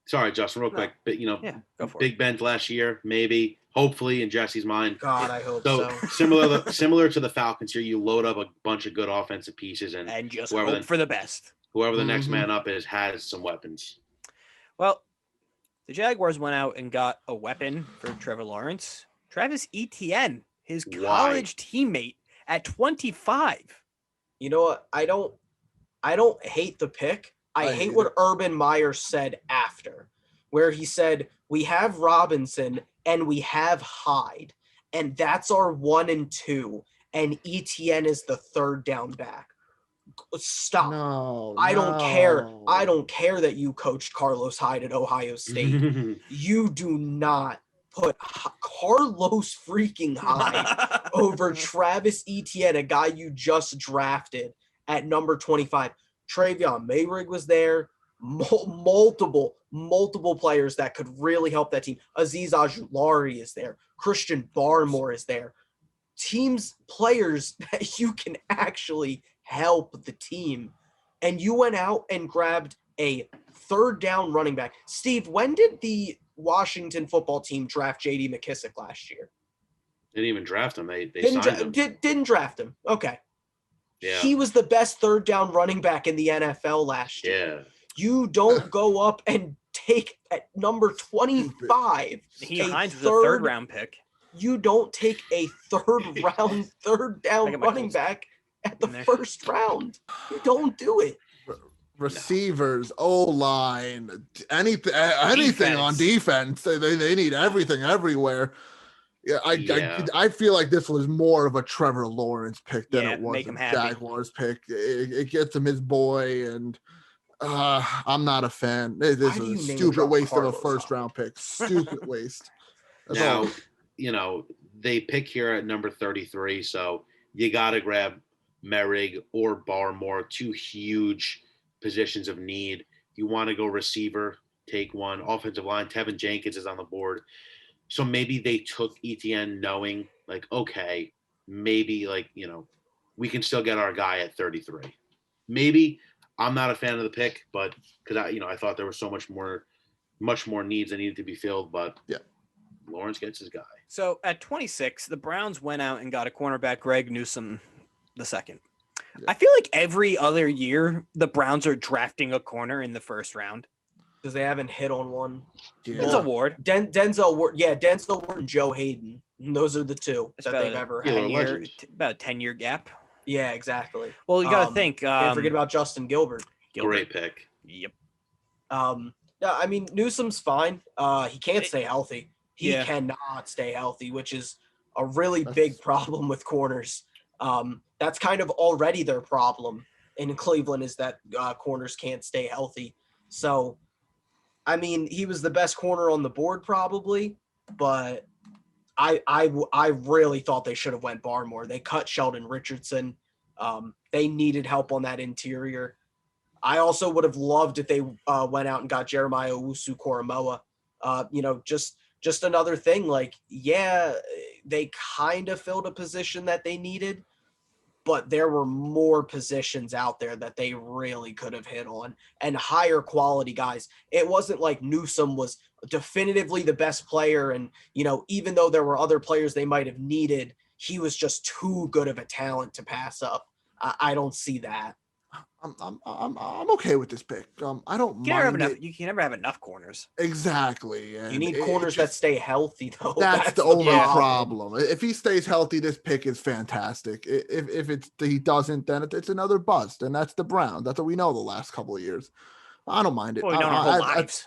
Sorry, Justin, real quick, but Big Ben last year, maybe, hopefully, in Jesse's mind. God, I hope so. Similar to the Falcons here, you load up a bunch of good offensive pieces and just hope for the best. Whoever the next man up is has some weapons. Well, the Jaguars went out and got a weapon for Trevor Lawrence. Travis Etienne, his college teammate at 25. You know what? I don't hate the pick. I hate what Urban Meyer said after, where he said, we have Robinson and we have Hyde, and that's our 1 and 2, and Etienne is the third down back. Stop. No, I don't care. I don't care that you coached Carlos Hyde at Ohio State. You do not put Carlos freaking Hyde over Travis Etienne, a guy you just drafted at number 25. Travion Mayrig was there. Multiple players that could really help that team. Azeez Ojulari is there. Christian Barmore is there. Players that you can actually help the team. And you went out and grabbed a third down running back. Steve, when did the Washington football team draft J.D. McKissick last year? Didn't even draft him. They signed him. Didn't draft him. Okay. Yeah. He was the best third down running back in the NFL last year. Yeah. You don't go up and take at number 25. Hines was a third round pick. You don't take a third down running back at the first round. You don't do it. Receivers, O-line, anything on defense. They need everything everywhere. Yeah, I feel like this was more of a Trevor Lawrence pick than it was a Jaguars pick. It gets him his boy, and I'm not a fan. This is a stupid waste of a first round pick. Stupid waste. Now, they pick here at number 33, so you got to grab Merrig or Barmore, two huge positions of need. You want to go receiver, take one. Offensive line, Tevin Jenkins is on the board. So maybe they took Etienne knowing, like, okay, maybe, like, we can still get our guy at 33. Maybe. I'm not a fan of the pick, but because I thought there was so much more needs that needed to be filled. But yeah, Lawrence gets his guy. So at 26, the Browns went out and got a cornerback, Greg Newsome II. Yeah. I feel like every other year the Browns are drafting a corner in the first round. Because they haven't hit on one. Yeah. Denzel Ward. Denzel Ward. Yeah, Denzel Ward and Joe Hayden. And those are the two that they've ever had. About a 10-year gap. Yeah, exactly. Well, you got to think. Can't forget about Justin Gilbert. Great pick. Yep. Yeah, I mean, Newsome's fine. He can't stay healthy. He cannot stay healthy, which is a really big problem with corners. That's kind of already their problem in Cleveland, is that corners can't stay healthy. So, I mean, he was the best corner on the board probably, but I really thought they should have went Barmore. They cut Sheldon Richardson. They needed help on that interior. I also would have loved if they went out and got Jeremiah Owusu-Koramoah. Just another thing. Like, yeah, they kind of filled a position that they needed, but there were more positions out there that they really could have hit on, and higher quality guys. It wasn't like Newsome was definitively the best player, and, even though there were other players they might have needed, he was just too good of a talent to pass up. I don't see that. I'm okay with this pick. I don't mind it. You can never have enough corners. Exactly. You And need corners that stay healthy, though. That's the only problem. If he stays healthy, this pick is fantastic. If he doesn't, then it's another bust, and that's the Browns. That's what we know the last couple of years. I don't mind it. Well, we know our whole lives.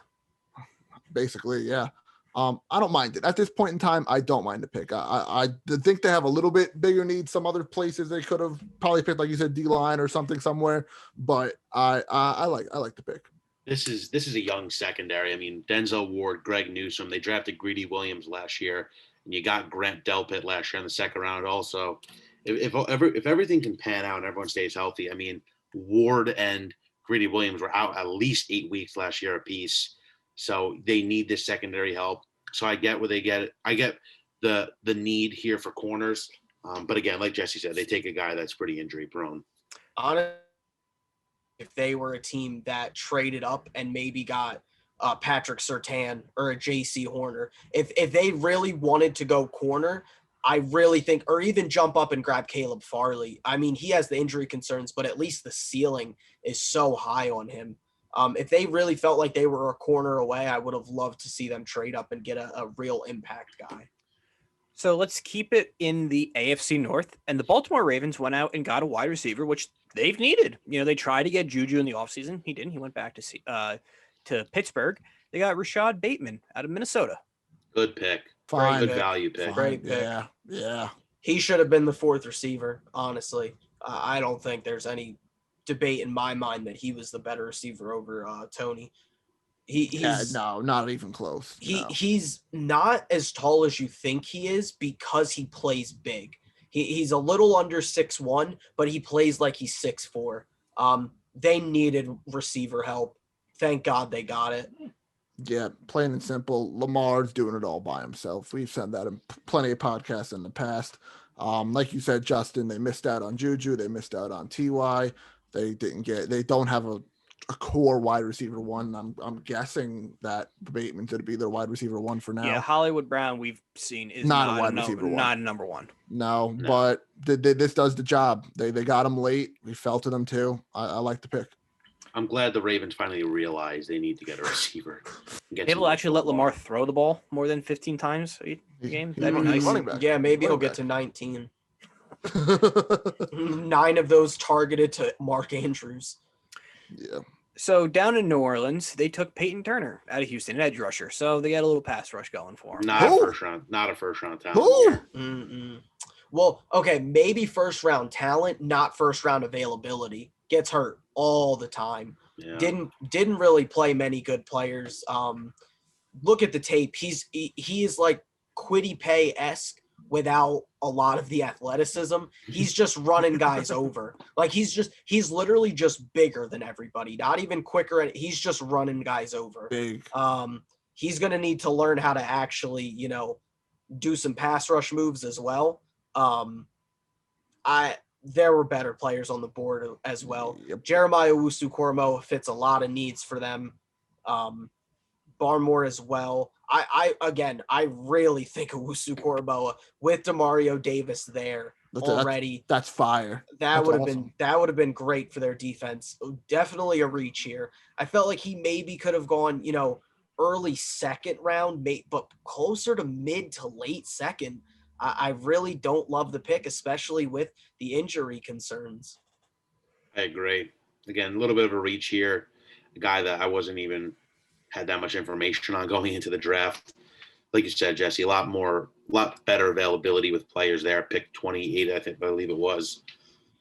Basically, yeah. I don't mind it. At this point in time, I don't mind the pick. I think they have a little bit bigger needs. Some other places they could have probably picked, like you said, D-line or something somewhere. But I like the pick. This is a young secondary. I mean, Denzel Ward, Greg Newsome. They drafted Greedy Williams last year, and you got Grant Delpit last year in the second round. Also, if everything can pan out and everyone stays healthy, I mean, Ward and Greedy Williams were out at least 8 weeks last year apiece. So they need this secondary help. So I get where they get it. I get the need here for corners. But again, like Jesse said, they take a guy that's pretty injury prone. Honestly, if they were a team that traded up and maybe got Patrick Surtain or a J.C. Horner, if they really wanted to go corner, I really think, or even jump up and grab Caleb Farley. I mean, he has the injury concerns, but at least the ceiling is so high on him. If they really felt like they were a corner away, I would have loved to see them trade up and get a real impact guy. So let's keep it in the AFC North. And the Baltimore Ravens went out and got a wide receiver, which they've needed. You know, they tried to get Juju in the offseason. He didn't. He went back to Pittsburgh. They got Rashad Bateman out of Minnesota. Good pick. Fine. Good value pick. Great pick. Yeah. He should have been the fourth receiver, honestly. I don't think there's any debate in my mind that he was the better receiver over Tony. No, not even close. He's not as tall as you think he is because he plays big. He's a little under 6'1", but he plays like he's 6'4". They needed receiver help. Thank God they got it. Yeah, plain and simple. Lamar's doing it all by himself. We've said that in plenty of podcasts in the past. Like you said, Justin, they missed out on Juju. They missed out on Ty. They don't have a core wide receiver one. I'm guessing that Bateman's going to be their wide receiver one for now. Yeah, Hollywood Brown we've seen is not a wide receiver one. Not a number one. No, but this does the job. They got him late. We felt it him too. I like the pick. I'm glad the Ravens finally realized they need to get a receiver. Maybe actually let Lamar throw the ball more than 15 times a game. That'd be nice. Yeah, maybe he'll get to 19. 9 of those targeted to Mark Andrews. Yeah. So down in New Orleans, they took Peyton Turner out of Houston, an edge rusher. So they got a little pass rush going for him. Not a first round talent. Well, okay, maybe first round talent, not first round availability. Gets hurt all the time. Yeah. Didn't really play many good players. Look at the tape. He is like Kwity Paye-esque without a lot of the athleticism. He's just running guys over. Like he's literally just bigger than everybody. Not even quicker. He's just running guys over. Big. He's going to need to learn how to actually, do some pass rush moves as well. There were better players on the board as well. Yep. Jeremiah Owusu-Koramoah fits a lot of needs for them. Barmore as well. I really think Owusu-Koramoah with Demario Davis there already. That's fire. That would have been great for their defense. Definitely a reach here. I felt like he maybe could have gone, early second round, but closer to mid to late second. I really don't love the pick, especially with the injury concerns. I agree. Again, a little bit of a reach here. A guy that I wasn't even had that much information on going into the draft. Like you said, Jesse, a lot better availability with players there. Pick 28, I believe it was.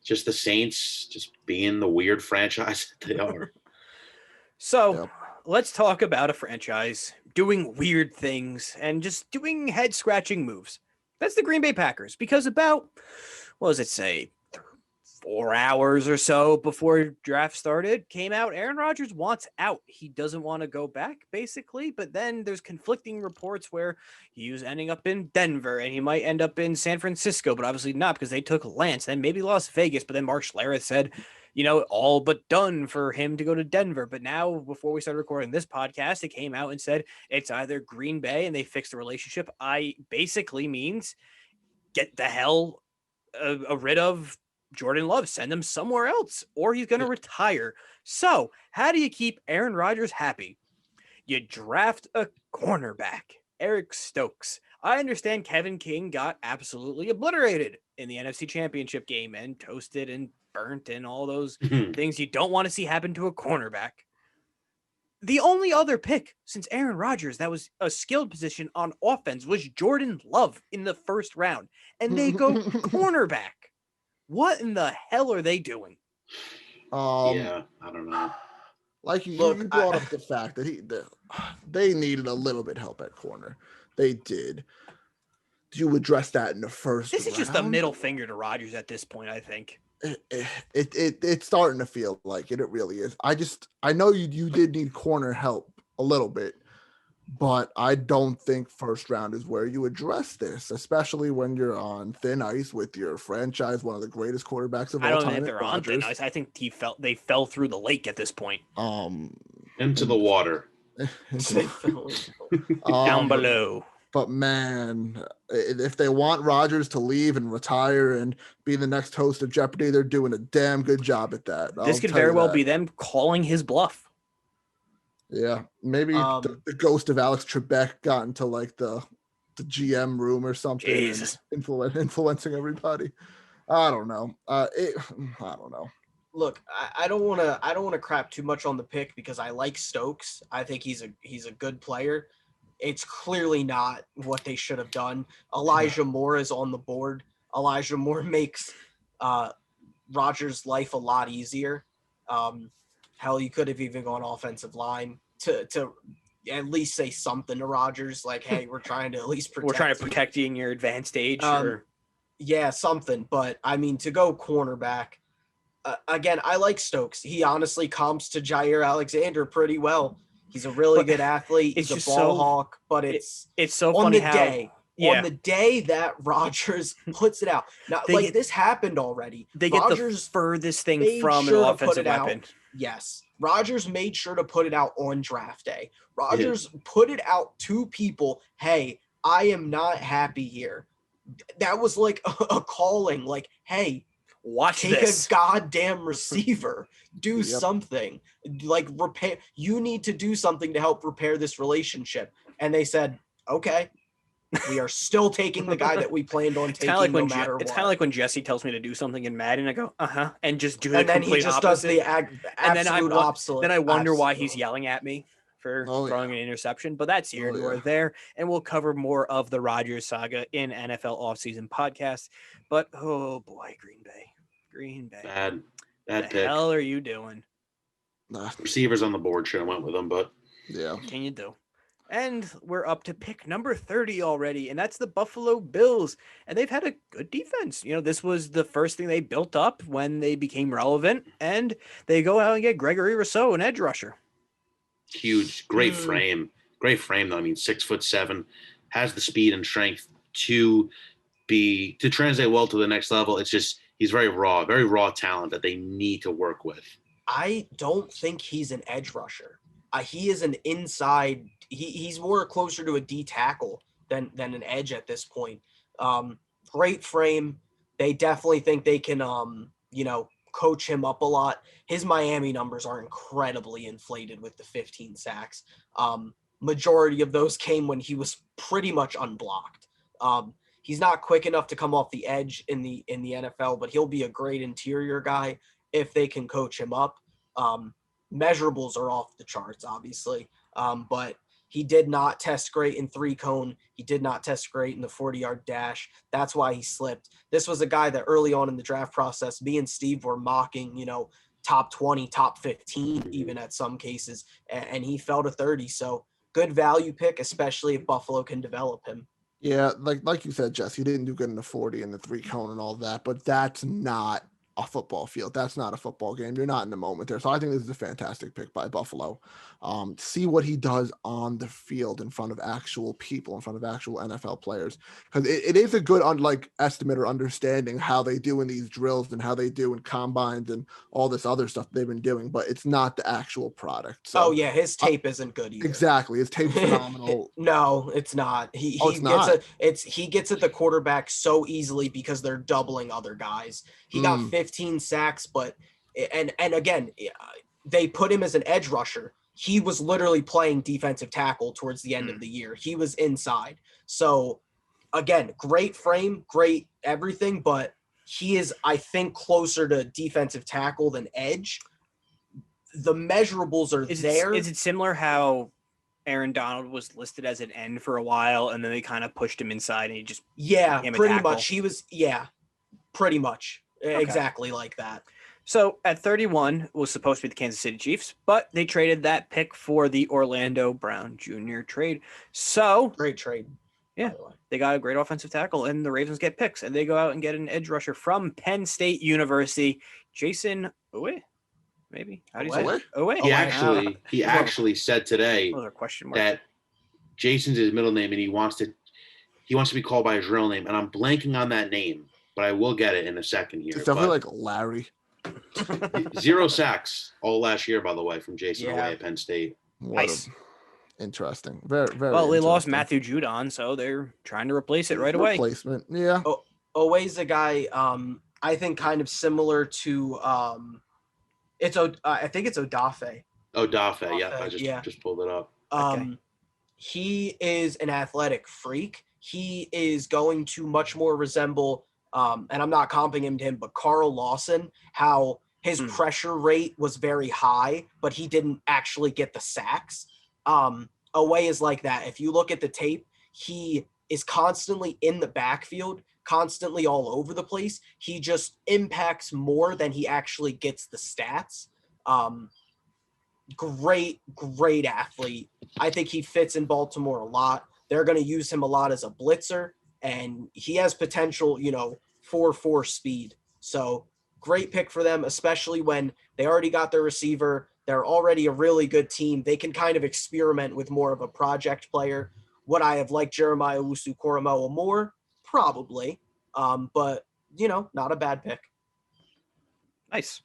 Just the Saints just being the weird franchise that they are. So let's talk about a franchise doing weird things and just doing head-scratching moves. That's the Green Bay Packers, because about, 4 hours or so before draft started, came out, Aaron Rodgers wants out. He doesn't want to go back, basically, but then there's conflicting reports where he was ending up in Denver and he might end up in San Francisco, but obviously not because they took Lance, then maybe Las Vegas, but then Mark Schlereth said, all but done for him to go to Denver. But now, before we started recording this podcast, it came out and said it's either Green Bay and they fixed the relationship. Basically means get the hell rid of Jordan Love, send him somewhere else, or he's going to retire. So how do you keep Aaron Rodgers happy? You draft a cornerback, Eric Stokes. I understand Kevin King got absolutely obliterated in the NFC Championship game and toasted and burnt and all those things you don't want to see happen to a cornerback. The only other pick since Aaron Rodgers that was a skilled position on offense was Jordan Love in the first round, and they go cornerback. What in the hell are they doing? Yeah, I don't know. Like you brought up the fact that they needed a little bit help at corner. They did. Do you address that in the first round? This is just a middle finger to Rodgers at this point, I think. It's starting to feel like it. It really is. I know you did need corner help a little bit, but I don't think first round is where you address this, especially when you're on thin ice with your franchise, one of the greatest quarterbacks of all time. I don't think they're on thin ice. I think they fell through the lake at this point. Into the water. Down below. But man, if they want Rodgers to leave and retire and be the next host of Jeopardy, they're doing a damn good job at that. This could very well be them calling his bluff. Yeah, maybe the ghost of Alex Trebek got into like the GM room or something, influencing everybody. I don't know. I don't know. Look, I don't want to crap too much on the pick because I like Stokes. I think he's a good player. It's clearly not what they should have done. Elijah Moore is on the board. Elijah Moore makes Rodgers' life a lot easier. Hell, you could have even gone offensive line to at least say something to Rodgers, like, "Hey, we're trying to at least protect. We're trying to protect you in your advanced age." Yeah, something. But I mean, to go cornerback, again, I like Stokes. He honestly comps to Jair Alexander pretty well. He's a really good athlete. He's a ball hawk, but it's so on funny the day. Yeah. On the day that Rodgers puts it out. Now, this happened already. They get the furthest thing from an offensive weapon. Yes. Rodgers made sure to put it out on draft day. Rodgers put it out to people, hey, I am not happy here. That was like a calling, like, hey, take a goddamn receiver. Do something. Like, repair. You need to do something to help repair this relationship. And they said, okay. We are still taking the guy that we planned on taking no matter what. It's kind of like when Jesse tells me to do something in Madden, I go, and just do the complete opposite. And then he just does the absolute opposite. Then I wonder why he's yelling at me for throwing an interception. But that's here and we're there. And we'll cover more of the Rodgers saga in NFL offseason podcast. But, oh, boy, Green Bay. Bad pick. The hell are you doing? Receivers on the board should have went with them, but. Yeah. What can you do? And we're up to pick number 30 already, and that's the Buffalo Bills. And they've had a good defense. You know, this was the first thing they built up when they became relevant, and they go out and get Gregory Rousseau, an edge rusher. Huge, great frame. Great frame, though. I mean, 6'7", has the speed and strength to translate well to the next level. It's just he's very raw talent that they need to work with. I don't think he's an edge rusher. He is an inside. He's more closer to a D tackle than an edge at this point. Great frame. They definitely think they can, coach him up a lot. His Miami numbers are incredibly inflated with the 15 sacks. Majority of those came when he was pretty much unblocked. He's not quick enough to come off the edge in the NFL, but he'll be a great interior guy if they can coach him up. Measurables are off the charts, obviously, but he did not test great in 3-cone. He did not test great in the 40-yard dash. That's why he slipped. This was a guy that early on in the draft process, me and Steve were mocking, top 20, top 15, even at some cases, and he fell to 30. So good value pick, especially if Buffalo can develop him. Yeah, like you said, Jess, he didn't do good in the 40 and the 3-cone and all that, but that's not a football field. That's not a football game. You're not in the moment there. So I think this is a fantastic pick by Buffalo. See what he does on the field in front of actual people, in front of actual NFL players. Because it is a good estimate or understanding how they do in these drills and how they do in combines and all this other stuff they've been doing, but it's not the actual product. So his tape isn't good either. Exactly. His tape's phenomenal. No, it's not. He gets at the quarterback so easily because they're doubling other guys. He got 15 sacks, but and again, they put him as an edge rusher. He was literally playing defensive tackle towards the end of the year. He was inside. So again, great frame, great everything, but he is, I think, closer to defensive tackle than edge. The measurables are there. Is it similar how Aaron Donald was listed as an end for a while, and then they kind of pushed him inside, and he just pretty much. He was pretty much exactly like that. So at 31 was supposed to be the Kansas City Chiefs, but they traded that pick for the Orlando Brown Jr. trade. So great trade. Yeah, they got a great offensive tackle, and the Ravens get picks, and they go out and get an edge rusher from Penn State University, Jason Owe. Maybe how do you say it? Owe? He actually said today that Jason's his middle name, and he wants to be called by his real name, and I'm blanking on that name, but I will get it in a second here. It's definitely like Larry. 0 sacks all last year, by the way, from Jason Owe at Penn State. Nice. Interesting. Very, very well, they lost Matthew Judon, so they're trying to replace it right away. Replacement, yeah. Owe's a guy, I think kind of similar to I think it's Odafe. Odafe, yeah. I just pulled it up. He is an athletic freak. He is going to much more resemble, and I'm not comping him to him, but Carl Lawson, how his pressure rate was very high, but he didn't actually get the sacks. Owe is like that. If you look at the tape, he is constantly in the backfield, constantly all over the place. He just impacts more than he actually gets the stats. Great athlete. I think he fits in Baltimore a lot. They're going to use him a lot as a blitzer, and he has potential, 4.4 speed. So great pick for them, especially when they already got their receiver. They're already a really good team. They can kind of experiment with more of a project player. Would I have liked Jeremiah Owusu-Koramoah more? Probably. But, not a bad pick. Nice.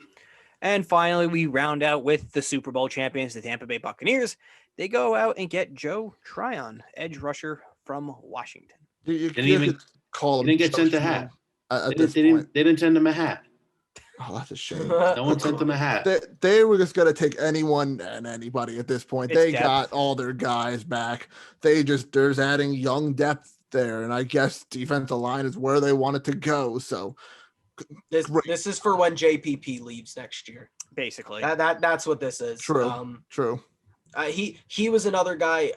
And finally, we round out with the Super Bowl champions, the Tampa Bay Buccaneers. They go out and get Joe Tryon, edge rusher from Washington. He didn't get sent a hat. They didn't send him a hat. Oh, that's a shame. No one sent them a hat. They were just going to take anyone and anybody at this point. They got all their guys back. There's adding young depth there. And I guess defensive line is where they wanted to go. So this is for when JPP leaves next year. Basically. That's what this is. True. True. He was another guy,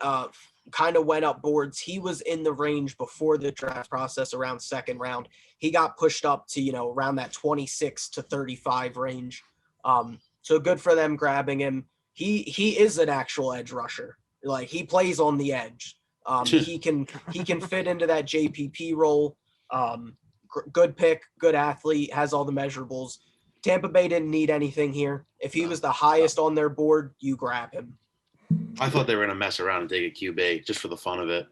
kind of went up boards. He was in the range before the draft process around second round. He got pushed up to, around that 26 to 35 range. So good for them grabbing him. He is an actual edge rusher. Like, he plays on the edge. He can fit into that JPP role. Good pick, good athlete, has all the measurables. Tampa Bay didn't need anything here. If he was the highest on their board, you grab him. I thought they were going to mess around and take a QB just for the fun of it.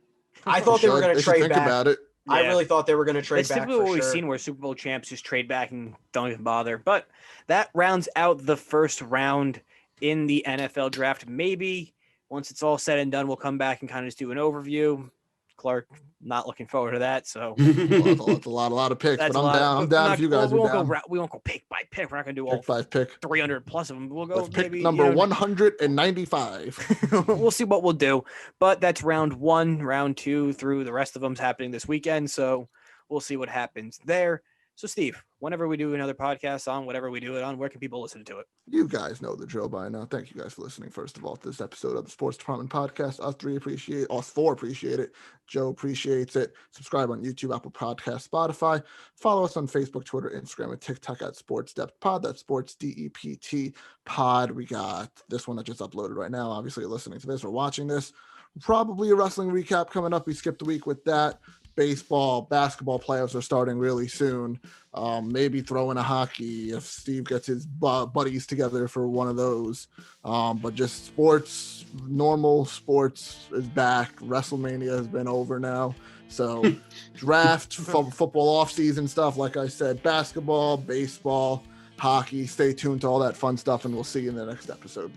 I thought they were going to trade back. About it. Yeah. I really thought they were going to trade back. It's typically what we've seen where Super Bowl champs just trade back and don't even bother. But that rounds out the first round in the NFL draft. Maybe once it's all said and done, we'll come back and kind of just do an overview. Clark, not looking forward to that. So it's a lot of picks, but I'm down if you guys are down. We won't go pick by pick. We're not going to do all pick 300 plus of them. We'll go pick number 195. We'll see what we'll do. But that's round 1, round 2 through the rest of them's happening this weekend. So we'll see what happens there. So, Steve, whenever we do another podcast on whatever we do it on, where can people listen to it? You guys know the drill by now. Thank you guys for listening, first of all, to this episode of the Sports Department Podcast. Us four appreciate it. Joe appreciates it. Subscribe on YouTube, Apple Podcasts, Spotify. Follow us on Facebook, Twitter, Instagram, and TikTok at Sports Depth Pod. That's Sports DEPT Pod. We got this one that just uploaded right now. Obviously, you're listening to this or watching this. Probably a wrestling recap coming up. We skipped a week with that. baseball, basketball playoffs are starting really soon. Maybe throw in a hockey if Steve gets his buddies together for one of those. But just sports, normal sports is back. WrestleMania has been over now. So draft, football offseason stuff, like I said, basketball, baseball, hockey. Stay tuned to all that fun stuff, and we'll see you in the next episode.